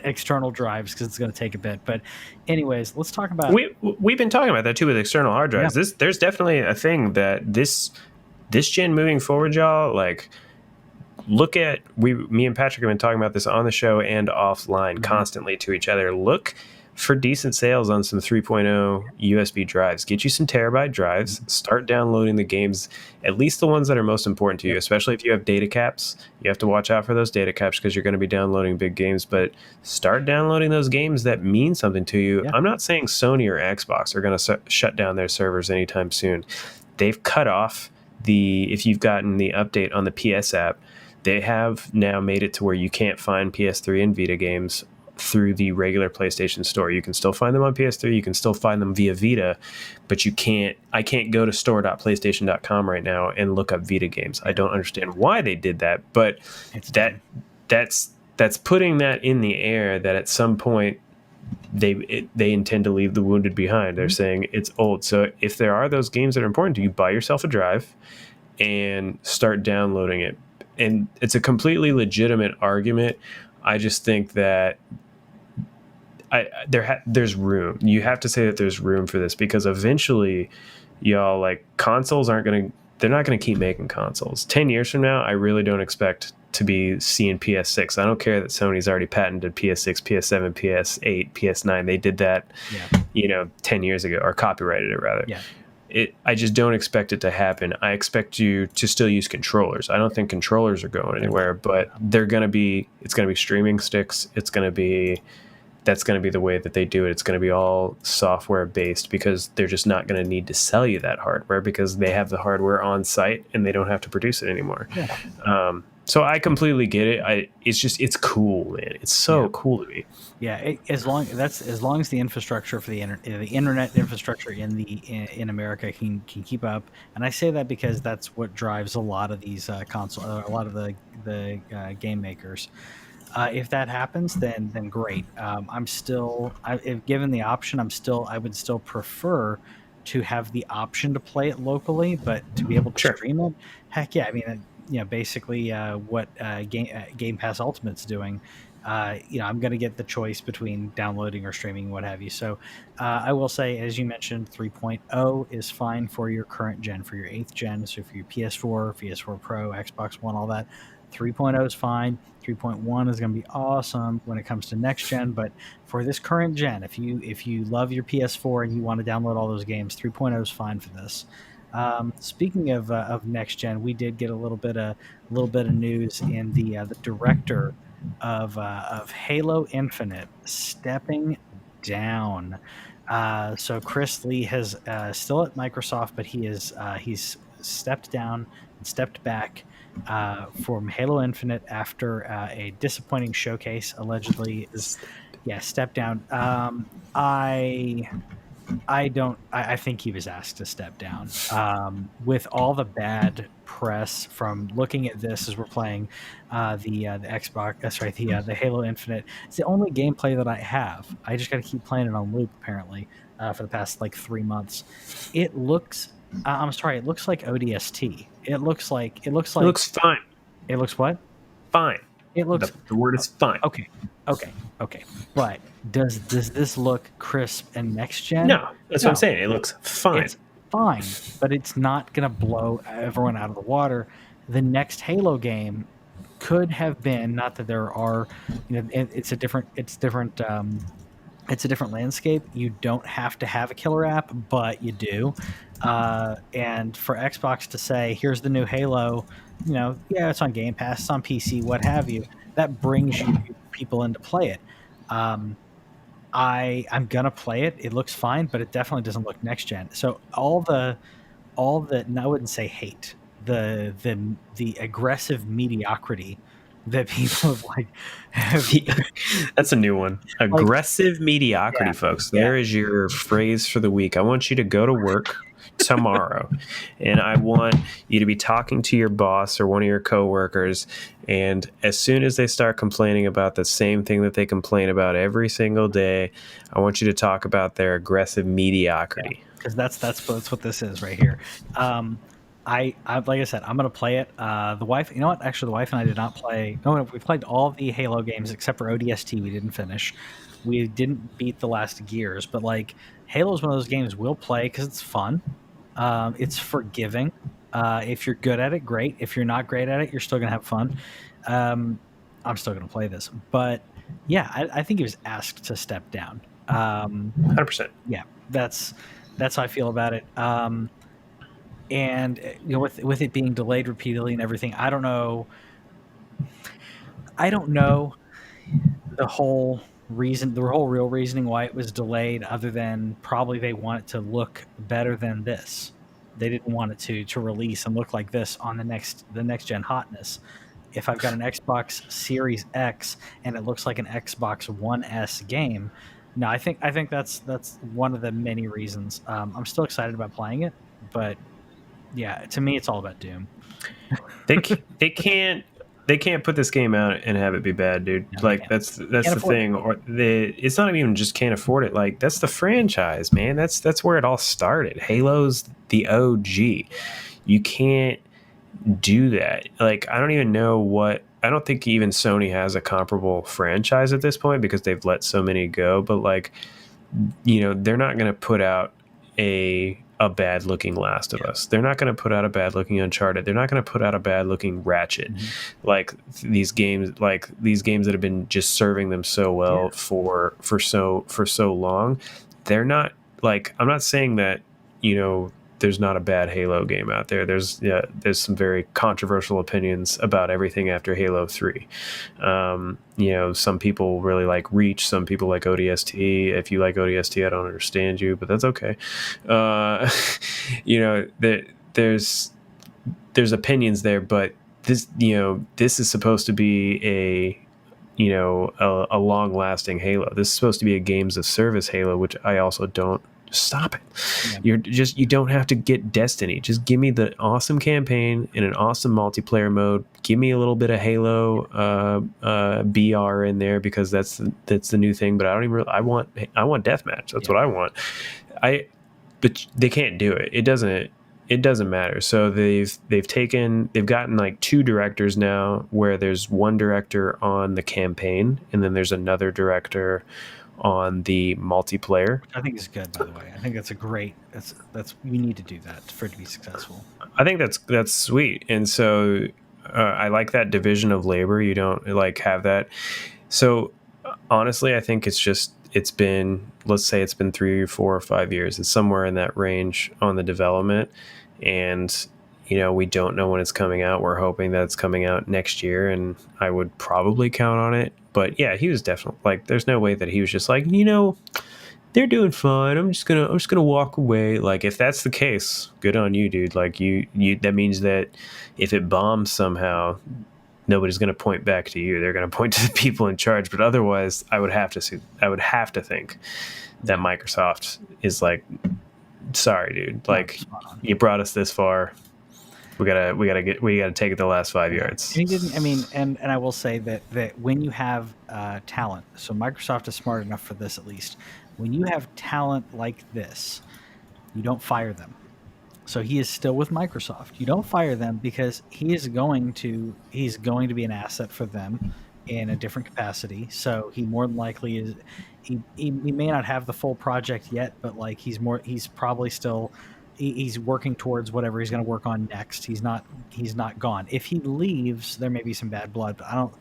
external drives because it's going to take a bit. But anyways, let's talk about we've been talking about that too with external hard drives. Yeah. There's definitely a thing that this gen moving forward, y'all, like, look at me and Patrick have been talking about this on the show and offline constantly to each other. Look for decent sales on some 3.0 USB drives. Get you some terabyte drives. Start downloading the games, at least the ones that are most important to you, especially if you have data caps. You have to watch out for those data caps because you're going to be downloading big games, but start downloading those games that mean something to you. Yeah. I'm not saying Sony or Xbox are going to shut down their servers anytime soon. They've cut off if you've gotten the update on the PS app, they have now made it to where you can't find PS3 and Vita games through the regular PlayStation Store. You can still find them on PS3. You can still find them via Vita, but I can't go to store.playstation.com right now and look up Vita games. I don't understand why they did that, but that's putting that in the air that at some point they intend to leave the wounded behind. They're saying it's old. So if there are those games that are important to you, buy yourself a drive and start downloading it. And it's a completely legitimate argument. I just think that there's room. You have to say that there's room for this because eventually, y'all, like, consoles aren't going to they're not going to keep making consoles. 10 years from now, I really don't expect to be seeing PS6. I don't care that Sony's already patented PS6, PS7, PS8, PS9. They did that, 10 years ago, or copyrighted it rather. Yeah. I just don't expect it to happen. I expect you to still use controllers. I don't think controllers are going anywhere, but it's going to be streaming sticks. That's going to be the way that they do it. It's going to be all software based, because they're just not going to need to sell you that hardware, because they have the hardware on site and they don't have to produce it anymore. Yeah. So I completely get it. It's cool, man. It's so cool to me. Yeah, as long as the infrastructure for the internet infrastructure in America can keep up, and I say that because that's what drives a lot of these a lot of the game makers. If that happens, then great. If given the option, I would still prefer to have the option to play it locally, but to be able to stream it, heck yeah. I mean, basically what Game Pass Ultimate's doing. I'm going to get the choice between downloading or streaming, what have you. So I will say, as you mentioned, 3.0 is fine for your current gen, for your 8th gen. So for your PS4, PS4 Pro, Xbox One, all that, 3.0 is fine. 3.1 is going to be awesome when it comes to next gen. But for this current gen, if you love your PS4 and you want to download all those games, 3.0 is fine for this. Speaking of next gen, we did get a little bit of news in the director of Halo Infinite stepping down. So Chris Lee has still at Microsoft, but he's stepped down and stepped back from Halo Infinite after a disappointing showcase. Allegedly, stepped down. I think he was asked to step down. With all the bad press from looking at this as we're playing the Xbox, the Halo Infinite. It's the only gameplay that I have. I just got to keep playing it on loop apparently for the past 3 months. It looks. I'm sorry. It looks like ODST. It looks fine. It looks what? Fine. It looks. The word is fine. Okay. But does this look crisp and next gen? No, that's what I'm saying. It looks fine. It's fine, but it's not going to blow everyone out of the water. The next Halo game could have been, not that there are, it's a different landscape. You don't have to have a killer app, but you do. And for Xbox to say, here's the new Halo, it's on Game Pass, it's on PC, what have you, that brings you people in to play it. I'm gonna play it. It looks fine, but it definitely doesn't look next gen. So all the and I wouldn't say hate, the aggressive mediocrity that people have That's a new one. Aggressive mediocrity, folks. There is your phrase for the week. I want you to go to work tomorrow and I want you to be talking to your boss or one of your coworkers, and as soon as they start complaining about the same thing that they complain about every single day, I want you to talk about their aggressive mediocrity. Because that's what this is right here. I like I said, I'm gonna play it. The wife, actually, the wife and I did not play. No, we played all the Halo games except for ODST. We didn't finish. We didn't beat the last Gears, but Halo is one of those games we'll play because it's fun. It's forgiving. If you're good at it, great. If you're not great at it, you're still gonna have fun. I'm still gonna play this, but yeah, I think he was asked to step down. 100%. Yeah, that's how I feel about it. And with it being delayed repeatedly and everything, I don't know the whole real reasoning why it was delayed, other than probably they want it to look better than this. They didn't want it to release and look like this on the next gen hotness. If I've got an Xbox Series X and it looks like an Xbox One S game, no, I think that's one of the many reasons. I'm still excited about playing it, but yeah, to me, it's all about Doom. They can't put this game out and have it be bad, dude. No, that's the thing. Or it's not even just can't afford it. That's the franchise, man. That's where it all started. Halo's the OG. You can't do that. I don't even know what. I don't think even Sony has a comparable franchise at this point because they've let so many go. But they're not going to put out a a bad looking Last of Us. They're not going to put out a bad looking Uncharted. They're not going to put out a bad looking Ratchet. Like these games that have been just serving them so well for so long. They're not like, I'm not saying that, there's not a bad Halo game out there. There's some very controversial opinions about everything after Halo 3. Some people really like Reach. Some people like ODST. If you like ODST, I don't understand you, but that's okay. There's opinions there, but this is supposed to be a long lasting Halo. This is supposed to be a games of service Halo, which I also don't. Stop it. Yeah. You don't have to get Destiny. Just give me the awesome campaign and an awesome multiplayer mode. Give me a little bit of Halo BR in there, because that's the new thing. But I don't even I want deathmatch. That's what I want. But they can't do it. It doesn't matter. So they've gotten like 2 directors now, where there's one director on the campaign and then there's another director on the multiplayer. Which I think is good, by the way. I think that's a great. That's you need to do that for it to be successful. I think that's sweet, and so I like that division of labor. You don't like have that. So honestly, I think it's been, let's say it's been 3 or 4 or 5 years. It's somewhere in that range on the development, and we don't know when it's coming out. We're hoping that it's coming out next year, and I would probably count on it. But yeah, he was definitely like, there's no way that he was just like, they're doing fine. I'm just gonna walk away. Like, if that's the case, good on you, dude. Like you that means that if it bombs somehow, nobody's gonna point back to you. They're gonna point to the people in charge. But otherwise, I would have to think that Microsoft is like, sorry, dude. Like, you brought us this far. We gotta take it the last 5 yards. And he didn't. I mean, and I will say that when you have talent, so Microsoft is smart enough for this, at least. When you have talent like this, you don't fire them. So he is still with Microsoft. You don't fire them, because he's going to be an asset for them in a different capacity. So he more than likely is. He may not have the full project yet, but like he's probably still. He's working towards whatever he's going to work on next. He's not gone. If he leaves, there may be some bad blood, but I don't.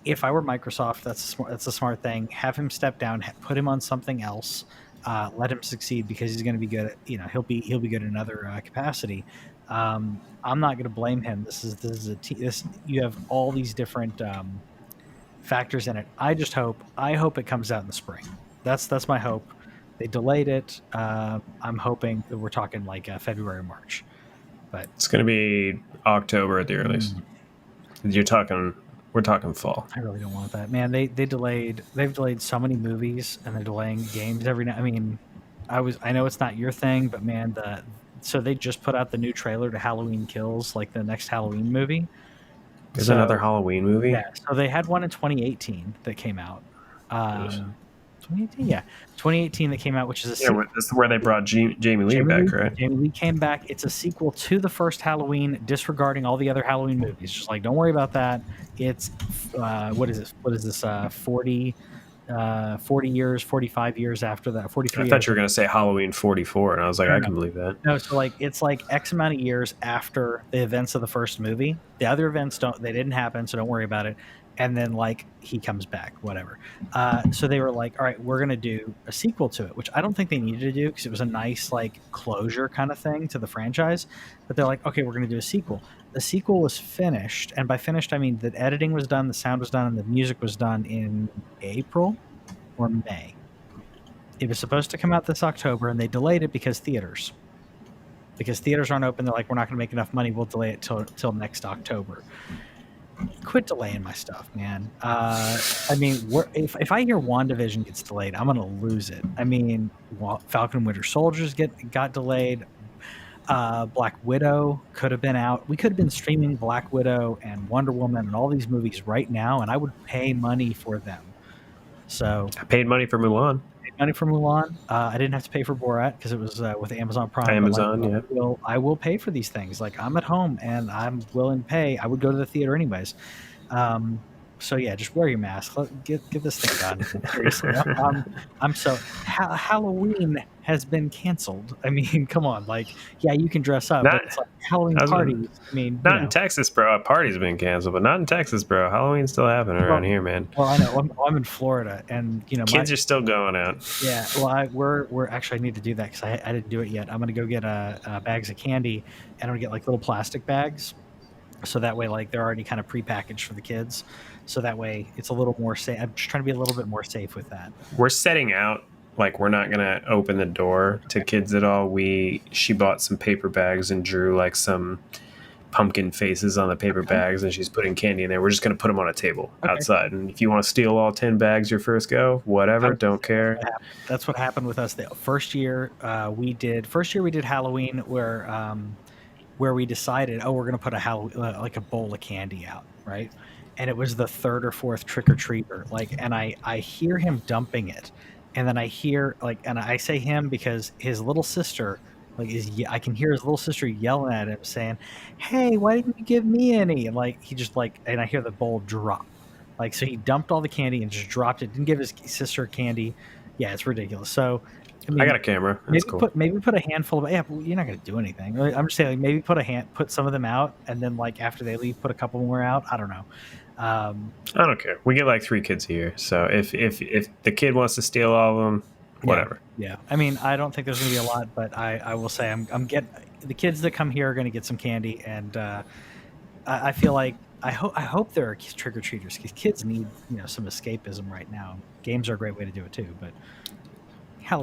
If I were Microsoft, that's a smart thing. Have him step down, put him on something else, let him succeed, because he's going to be good at, he'll be good in another capacity. I'm not going to blame him. This is you have all these different factors in it. I hope it comes out in the spring. That's my hope. They delayed it. I'm hoping that we're talking like February, March, but it's going to be October at the earliest. We're talking fall. I really don't want that, man. They've delayed so many movies, and they're delaying games every now. I mean, I know it's not your thing, but man, so they just put out the new trailer to Halloween Kills, like the next Halloween movie. There's another Halloween movie. Yeah, so they had one in 2018 that came out. 2018, yeah, 2018 that came out, which is this is where they brought Jamie Lee back, right? Jamie Lee came back. It's a sequel to the first Halloween, disregarding all the other Halloween movies. Just like, don't worry about that. It's what is this? 40 years, 45 years after that. 43. I thought you were going to say Halloween 44, and I was like, I can believe that. No, so like it's like X amount of years after the events of the first movie. The other events didn't happen, so don't worry about it. And then like he comes back, whatever. So they were like, all right, we're going to do a sequel to it, which I don't think they needed to do, because it was a nice like closure kind of thing to the franchise. But they're like, okay, we're going to do a sequel. The sequel was finished. And by finished, I mean the editing was done, the sound was done, and the music was done in April or May. It was supposed to come out this October, and they delayed it because theaters aren't open. They're like, we're not going to make enough money. We'll delay it till next October. Quit delaying my stuff, man. I mean, if I hear WandaVision gets delayed, I'm gonna lose it. I mean, Falcon and Winter Soldiers got delayed. Black Widow could have been out. We could have been streaming Black Widow and Wonder Woman and all these movies right now, and I would pay money for them. So I paid money for Mulan. I didn't have to pay for Borat because it was with Amazon Prime. Amazon, yeah. I will pay for these things. Like, I'm at home and I'm willing to pay. I would go to the theater anyways. But So yeah, just wear your mask. Get this thing done. Seriously, I'm so Halloween has been canceled. I mean, come on, like yeah, you can dress up, but Not, it's like Halloween I was, parties. I mean, not in Texas, bro. A party's been canceled, but not in Texas, bro. Halloween's still happening around well, here, man. well, I know I'm in Florida, and my Kids are still going out. yeah. Well, we're actually I need to do that because I didn't do it yet. I'm gonna go get bags of candy, and I'm gonna get like little plastic bags, so that way like they're already kind of prepackaged for the kids, so that way it's a little more safe. I'm just trying to be a little bit more safe with that. We're setting out like we're not gonna open the door to kids at all. She bought some paper bags and drew like some pumpkin faces on the paper bags, and she's putting candy in there. We're just gonna put them on a table outside, and if you want to steal all 10 bags your first go, whatever, don't care. That's what happened with us the first year. We did Halloween where we decided, oh, we're going to put like a bowl of candy out, right? And it was the third or fourth trick or treater, like, and I hear him dumping it, and then I hear like, and I say him because his little sister, like, I can hear his little sister yelling at him saying, "Hey, why didn't you give me any?" And like he just like, and I hear the bowl drop, like, so he dumped all the candy and just dropped it. Didn't give his sister candy. Yeah, it's ridiculous. So I mean, I got a camera. That's cool. Maybe put a handful of, yeah, you're not going to do anything. I'm just saying, like, maybe put some of them out, and then like after they leave, put a couple more out. I don't know. I don't care. We get like 3 kids here, so if the kid wants to steal all of them, whatever. Yeah. I mean, I don't think there's going to be a lot, but I will say I'm getting the kids that come here are going to get some candy, and I feel like I hope there are trick or treaters because kids need some escapism right now. Games are a great way to do it too, but.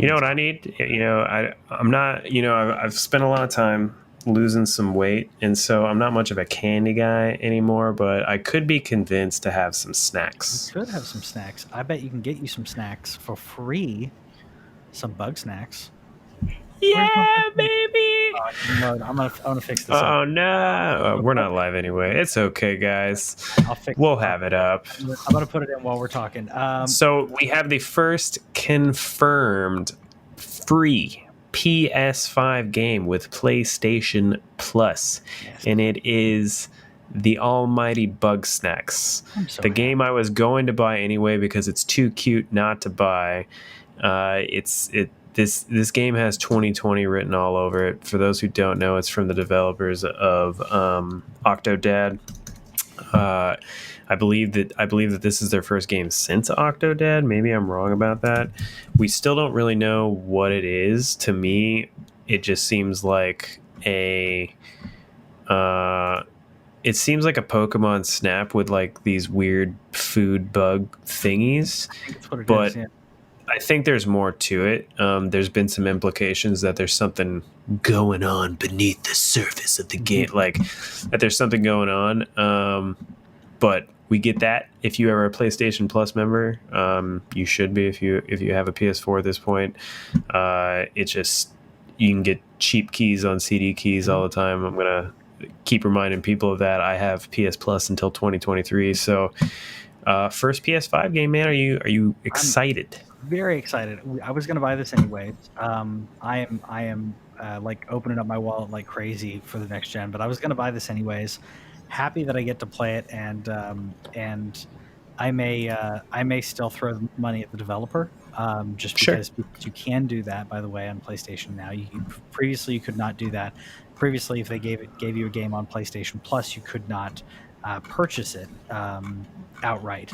You know what I need? I'm not. I've spent a lot of time losing some weight, and so I'm not much of a candy guy anymore. But I could be convinced to have some snacks. You could have some snacks. I bet you can get you some snacks for free. Some bug snacks. Yeah, baby. I'm gonna fix this. Oh no, we're not live anyway. It's okay, guys. We'll have it up. I'm gonna put it in while we're talking. So we have the first confirmed free PS5 game with PlayStation Plus, and it is the almighty Bug Snacks. The game I was going to buy anyway because it's too cute not to buy. This game has 2020 written all over it. For those who don't know, it's from the developers of Octodad. I believe that this is their first game since Octodad. Maybe I'm wrong about that. We still don't really know what it is. To me, it just seems like it seems like a Pokemon Snap with like these weird food bug thingies. I think that's what it is, yeah. I think there's more to it. There's been some implications that there's something going on beneath the surface of the game, like that there's something going on. But we get that if you are a PlayStation Plus member. You should be if you have a PS4 at this point. It's just you can get cheap keys on CD keys all the time. I'm gonna keep reminding people of that. I have PS Plus until 2023. So first PS5 game, man. Are you excited? Very excited. I was going to buy this anyways. I am like opening up my wallet like crazy for the next gen, but I was going to buy this anyways. Happy that I get to play it, and I may still throw money at the developer, just because you can do that. By the way, on PlayStation now, previously you could not do that. Previously, if they gave you a game on PlayStation Plus, you could not purchase it outright.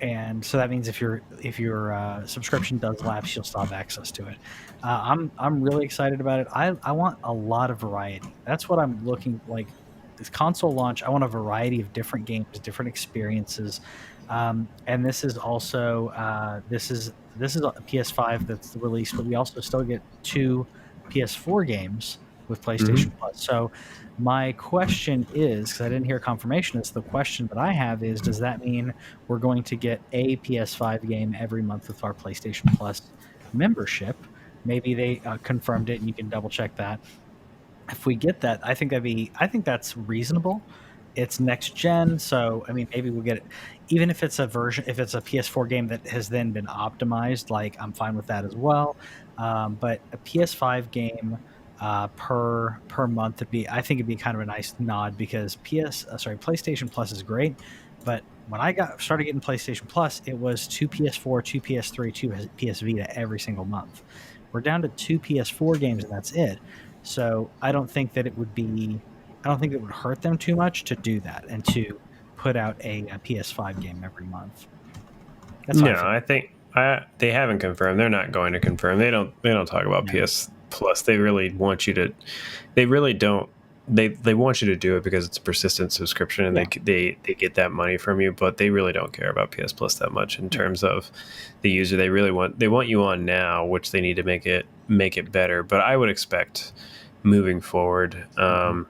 And so that means if your subscription does lapse, you'll still have access to it. I'm really excited about it. I want a lot of variety. That's what I'm looking like. This console launch, I want a variety of different games, different experiences, and this is also this is a PS5 that's released, but we also still get 2 PS4 games with PlayStation Plus. So my question is, because I didn't hear confirmation, is the question that I have is, does that mean we're going to get a PS5 game every month with our PlayStation Plus membership? Maybe they confirmed it, and you can double check that. If we get that, I think that's reasonable. It's next gen, so I mean, maybe we'll get it. Even if it's a PS4 game that has then been optimized, like I'm fine with that as well. But a PS5 game per month. I think it'd be kind of a nice nod because PlayStation Plus is great, but when I started getting PlayStation Plus, it was 2 PS4, 2 PS3, 2 PS Vita every single month. We're down to 2 PS4 games and that's it. So I don't think that it would hurt them too much to do that and to put out a PS5 game every month. That's no, I think they haven't confirmed. They're not going to confirm. They don't talk about PS Plus. They really want you to. They really don't. They want you to do it because it's a persistent subscription and they get that money from you. But they really don't care about PS Plus that much in terms of the user. They want you on now, which they need to make it better. But I would expect moving forward,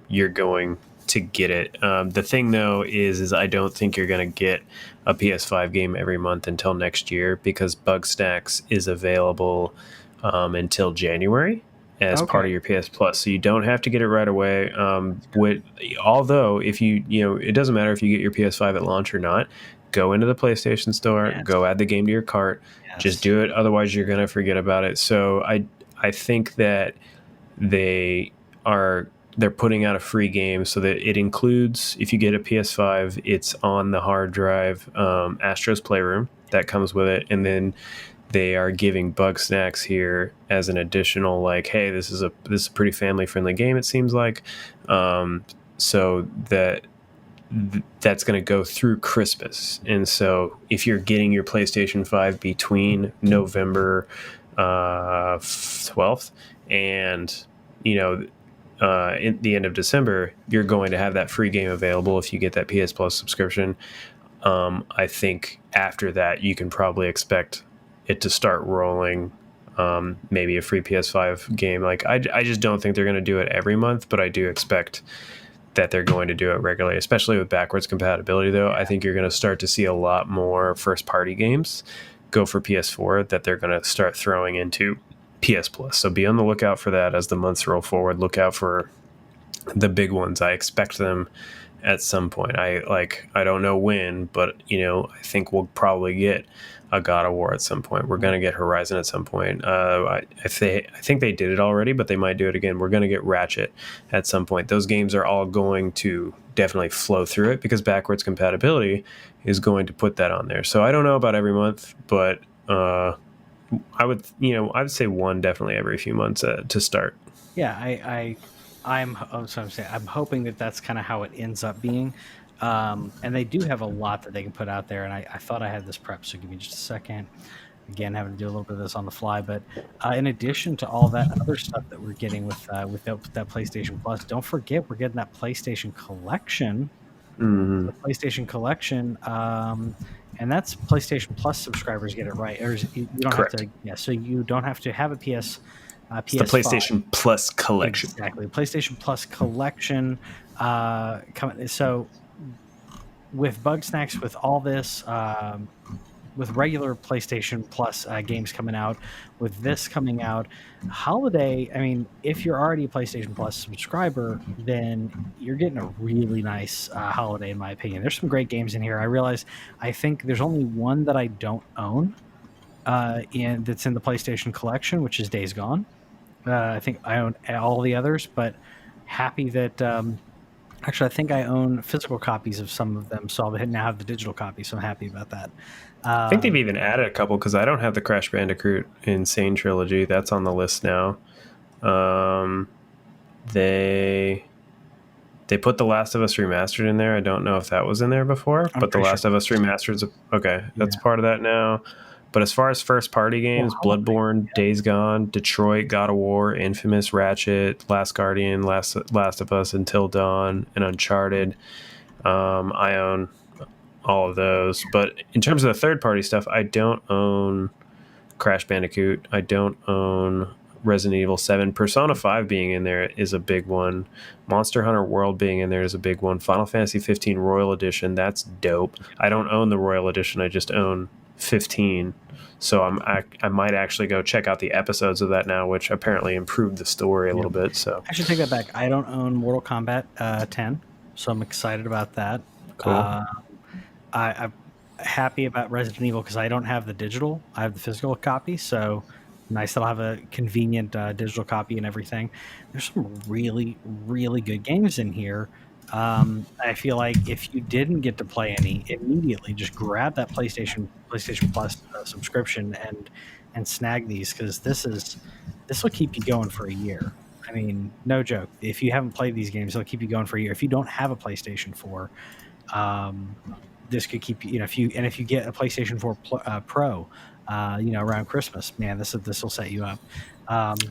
you're going to get it. The thing though is I don't think you're going to get a PS5 game every month until next year because Bugsnax is available until January as part of your PS Plus. So you don't have to get it right away. Although if it doesn't matter if you get your PS5 at launch or not, go into the PlayStation Store, go add the game to your cart, just do it. Otherwise you're going to forget about it. So I think that they're putting out a free game so that it includes, if you get a PS5, it's on the hard drive, Astro's Playroom that comes with it. And then they are giving Bugsnax here as an additional, like, hey, this is a pretty family friendly game. It seems like, so that's going to go through Christmas. And so if you're getting your PlayStation 5 between November 12th and, in the end of December, you're going to have that free game available if you get that PS Plus subscription. I think after that, you can probably expect it to start rolling, maybe a free PS5 game. Like I just don't think they're going to do it every month, but I do expect that they're going to do it regularly, especially with backwards compatibility, though. I think you're going to start to see a lot more first-party games go for PS4 that they're going to start throwing into PS Plus. So be on the lookout for that as the months roll forward. Look out for the big ones. I expect them at some point. I don't know when, but I think we'll probably get a God of War at some point. We're going to get Horizon at some point. I think they did it already, but they might do it again. We're going to get Ratchet at some point. Those games are all going to definitely flow through it because backwards compatibility is going to put that on there. So I don't know about every month, but I would say one definitely every few months to start. Yeah, I'm hoping that that's kind of how it ends up being. And they do have a lot that they can put out there. And I thought I had this prep, so give me just a second. Again, having to do a little bit of this on the fly. But in addition to all that other stuff that we're getting with that PlayStation Plus, don't forget we're getting that PlayStation Collection. Mm-hmm. The PlayStation Collection, and that's PlayStation Plus subscribers get it right. Or you don't Correct. have to. Yeah, so you don't have to have a PS. It's the PlayStation Plus Collection. Exactly, PlayStation Plus Collection. So with Bugsnax, with all this, with regular PlayStation Plus games coming out, with this coming out, holiday. I mean, if you're already a PlayStation Plus subscriber, then you're getting a really nice holiday, in my opinion. There's some great games in here. I think there's only one that I don't own, that's in the PlayStation Collection, which is Days Gone. I think I own all the others, but happy that actually I think I own physical copies of some of them, so I'll now have the digital copy, so I'm happy about that. I think they've even added a couple because I don't have the Crash Bandicoot Insane Trilogy. That's on the list now. They put The Last of Us Remastered in there. I don't know if that was in there before, but The Last of Us Remastered that's part of that now. But as far as first-party games, Bloodborne, Days Gone, Detroit, God of War, Infamous, Ratchet, Last Guardian, Last of Us, Until Dawn, and Uncharted, I own all of those. But in terms of the third-party stuff, I don't own Crash Bandicoot. I don't own Resident Evil 7. Persona 5 being in there is a big one. Monster Hunter World being in there is a big one. Final Fantasy 15 Royal Edition, that's dope. I don't own the Royal Edition. I just own 15, so I might actually go check out the episodes of that now, which apparently improved the story a little bit. So I should take that back. I don't own Mortal Kombat 10, so I'm excited about that. Cool. I'm happy about Resident Evil because I don't have the digital. I have the physical copy, so Nice that'll have a convenient digital copy and everything. There's some really, really good games in here. I feel like if you didn't get to play any, immediately just grab that PlayStation Plus subscription and snag these, because this will keep you going for a year. I mean, no joke. If you haven't played these games, they'll keep you going for a year. If you don't have a PlayStation 4, this could keep you. If you get a PlayStation 4 Pro, around Christmas, man, this will set you up.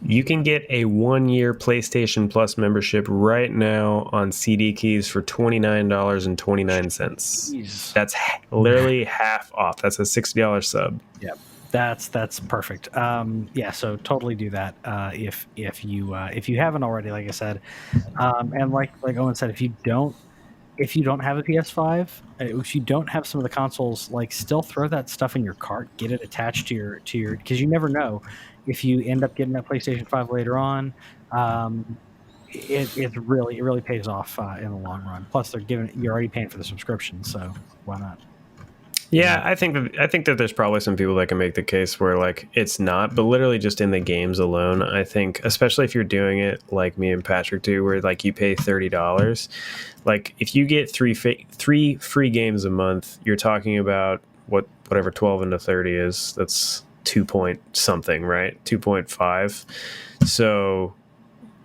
You can get a 1-year PlayStation Plus membership right now on CD Keys for $29.29. That's literally half off. That's a $60 sub. Yep. That's perfect. So totally do that if you haven't already, like I said, and like Owen said, if you don't have a PS5, if you don't have some of the consoles, like, still throw that stuff in your cart, get it attached to your because you never know if you end up getting that PlayStation 5 later on. It really pays off in the long run. Plus, you're already paying for the subscription, so why not? Yeah, I think that there's probably some people that can make the case where, like, it's not, but literally just in the games alone, I think, especially if you're doing it like me and Patrick do, where, like, you pay $30, like, if you get three free games a month, you're talking about whatever 12 into 30 is. That's 2 point something, right? 2.5. So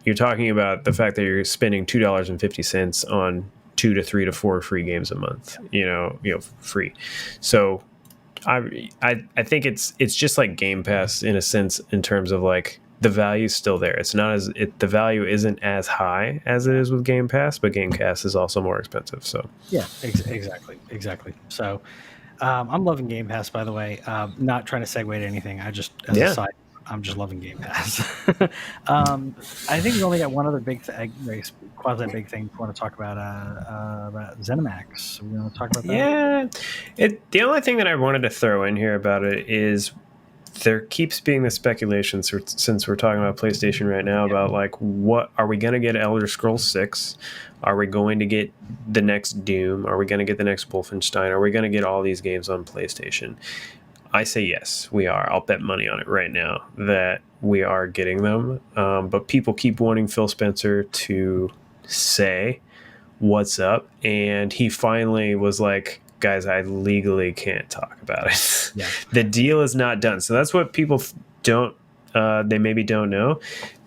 you're talking about the fact that you're spending $2.50 on 2 to 3 to 4 free games a month, free. So I think it's just like Game Pass in a sense, in terms of, like, the value's still there. It's not the value isn't as high as it is with Game Pass, but Game Pass is also more expensive. So yeah, exactly. So I'm loving Game Pass, by the way. Not trying to segue to anything. I just, as a side, I'm just loving Game Pass. I think we only got one other quasi big thing we want to talk about ZeniMax. We want to talk about that. Yeah, the only thing that I wanted to throw in here about it is there keeps being the speculation, since we're talking about PlayStation right now, about, like, what are we going to get? Elder Scrolls 6? Are we going to get the next Doom? Are we going to get the next Wolfenstein? Are we going to get all these games on PlayStation? I say yes, we are. I'll bet money on it right now that we are getting them. But people keep wanting Phil Spencer to say what's up, and he finally was like, guys, I legally can't talk about it. Yeah. The deal is not done. So that's what people they maybe don't know.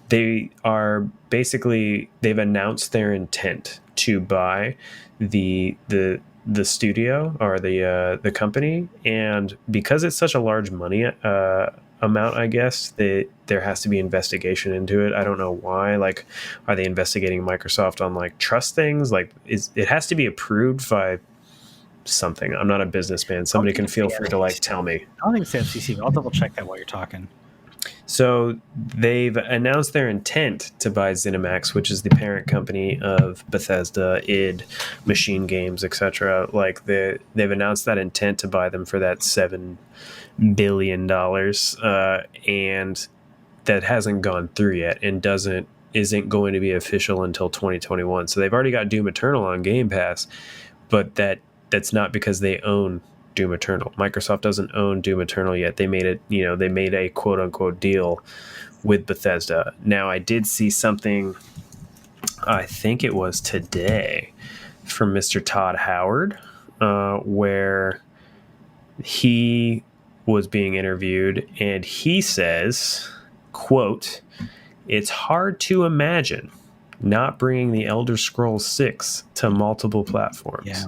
They are basically, they've announced their intent to buy the studio, or the company, and because it's such a large money amount, I guess there has to be investigation into it. I don't know why. Like, are they investigating Microsoft on, like, trust things? Like, it has to be approved by something. I'm not a businessman. Somebody can feel free to, like, tell me. I don't think it's the FCC, but I'll double check that while you're talking. So they've announced their intent to buy ZeniMax, which is the parent company of Bethesda, id, Machine Games, etc. Like, they've announced that intent to buy them for that $7 billion, and that hasn't gone through yet, and isn't going to be official until 2021. So they've already got Doom Eternal on Game Pass, but that's not because they own Doom Eternal. Microsoft doesn't own Doom Eternal yet. They made it, they made a quote unquote deal with Bethesda. Now, I did see something, I think it was today, from Mr. Todd Howard, where he was being interviewed, and he says, quote, "It's hard to imagine not bringing the Elder Scrolls 6 to multiple platforms." Yeah.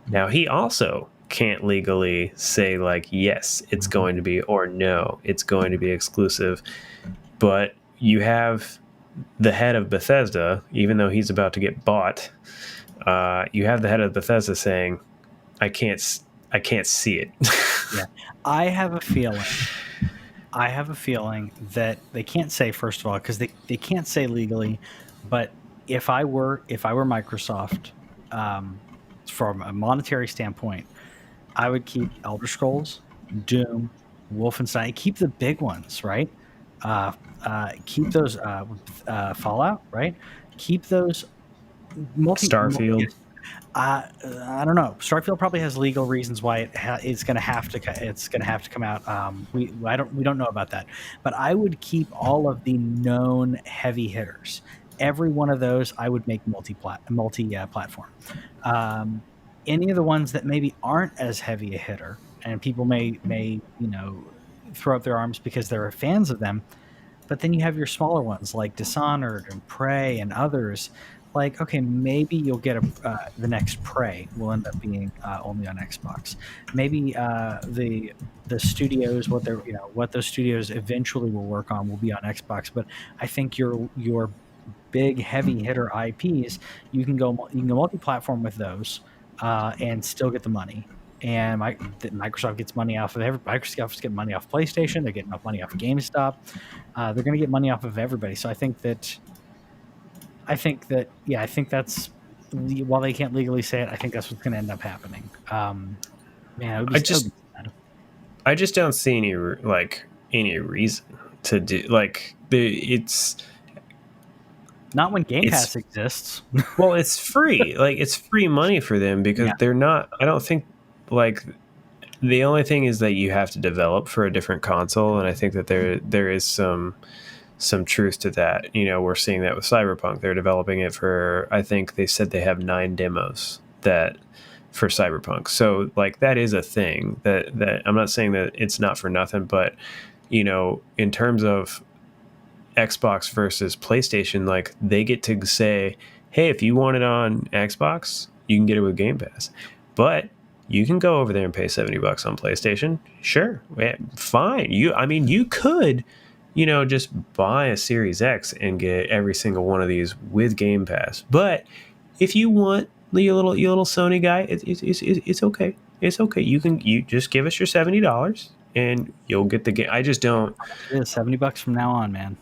Now, he also can't legally say, like, yes, it's going to be, or no, it's going to be exclusive. But you have the head of Bethesda, even though he's about to get bought, you have the head of Bethesda saying, I can't see it. Yeah. I have a feeling that they can't say, first of all, because they can't say legally, but if I were Microsoft, from a monetary standpoint, I would keep Elder Scrolls, Doom, Wolfenstein, keep the big ones, right? Keep those Fallout, right? Keep those Starfield. I don't know. Starfield probably has legal reasons why it's going to have to come out. We don't know about that, but I would keep all of the known heavy hitters. Every one of those I would make platform. Um, any of the ones that maybe aren't as heavy a hitter, and people may throw up their arms because they're fans of them. But then you have your smaller ones like Dishonored and Prey and others. Like, okay, maybe you'll get the next Prey will end up being only on Xbox. Maybe the studios, what those studios eventually will work on will be on Xbox. But I think your big heavy hitter IPs, you can go multi-platform with those and still get the money. And Microsoft gets money off of Microsoft's getting money off PlayStation. They're getting money off of GameStop. They're going to get money off of everybody. So I think that's while they can't legally say it, I think that's what's going to end up happening. Man, it would be sad. I just don't see any reason to do it's not when Game Pass exists. Well, it's free. It's free money for them because they're not. I don't think the only thing is that you have to develop for a different console, and I think that there is some truth to that. We're seeing that with Cyberpunk. They're developing it for, I think they said they have 9 demos for Cyberpunk. So that is a thing that I'm not saying that it's not for nothing, but in terms of Xbox versus PlayStation, they get to say, hey, if you want it on Xbox, you can get it with Game Pass, but you can go over there and pay $70 on PlayStation. Sure. Yeah, fine. You could, just buy a Series X and get every single one of these with Game Pass. But if you want your little Sony guy, it's okay. It's okay. You just give us your $70 and you'll get the game. I just don't. It's $70 from now on, man.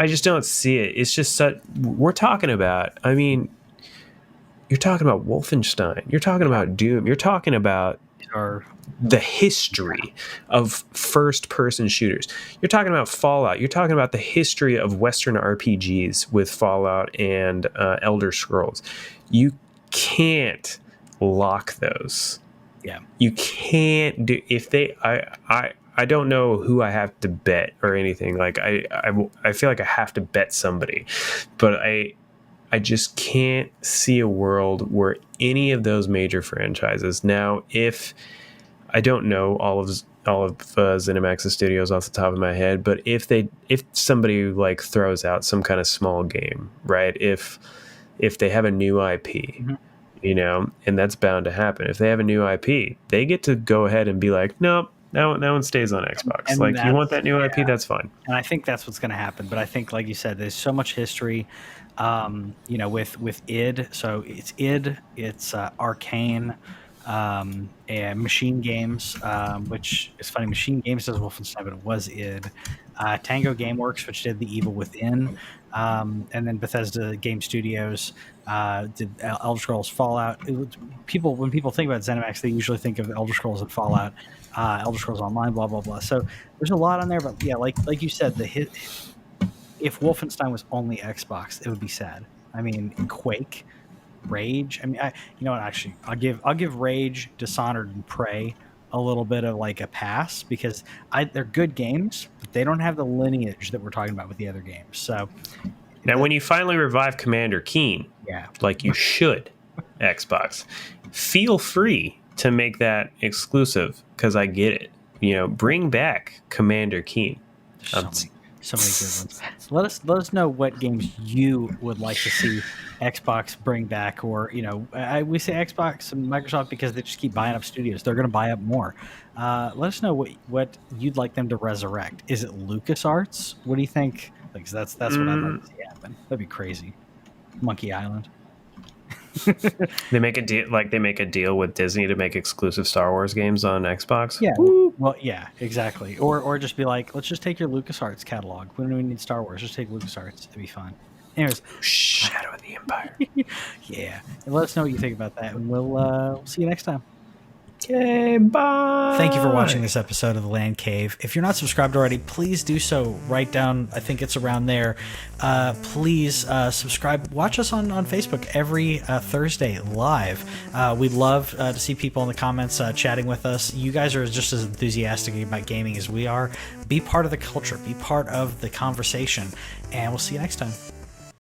I just don't see it. It's just we're talking about. You're talking about Wolfenstein. You're talking about Doom. You're talking about the history of first-person shooters. You're talking about Fallout. You're talking about the history of Western RPGs with Fallout and Elder Scrolls. You can't lock those. Yeah. You can't do if they. I don't know who I have to bet or anything. I feel like I have to bet somebody, but I just can't see a world where any of those major franchises. Now, if I don't know all of ZeniMax's studios off the top of my head, but if somebody throws out some kind of small game, right? If they have a new IP, and that's bound to happen. If they have a new IP, they get to go ahead and be like, nope, that one stays on Xbox. You want that new IP, that's fine. And I think that's what's going to happen. But I think, like you said, there's so much history. With id, so it's id, it's Arcane, and Machine Games, which is funny. Machine Games does Wolfenstein, but it was id. Tango Gameworks, which did The Evil Within, and then Bethesda Game Studios did Elder Scrolls Fallout. When people think about ZeniMax, they usually think of Elder Scrolls and Fallout, Elder Scrolls Online, blah blah blah. So there's a lot on there, but yeah, like you said, if Wolfenstein was only Xbox, it would be sad. Quake, Rage. Actually, I'll give Rage, Dishonored, and Prey a little bit of a pass because they're good games, but they don't have the lineage that we're talking about with the other games. So now, when you finally revive Commander Keen, like you should, Xbox, feel free to make that exclusive because I get it. Bring back Commander Keen. So many good ones. Let us know what games you would like to see Xbox bring back, or we say Xbox and Microsoft because they just keep buying up studios. They're going to buy up more. Let us know what you'd like them to resurrect. Is it LucasArts? What do you think? That's what I'd like to see happen. That'd be crazy. Monkey Island. They make a deal with Disney to make exclusive Star Wars games on Xbox. Yeah. Woo. Well, yeah, exactly. Or just be like, let's just take your LucasArts catalog. We don't even need Star Wars. Just take LucasArts. It'd be fun. Anyways, Shadow of the Empire. Yeah. And let us know what you think about that, and we'll see you next time. Okay, bye. Thank you for watching this episode of The Land Cave. If you're not subscribed already, please do so. Right down, I think it's around there. Please subscribe. Watch us on Facebook every Thursday live. We'd love to see people in the comments chatting with us. You guys are just as enthusiastic about gaming as we are. Be part of the culture. Be part of the conversation. And we'll see you next time.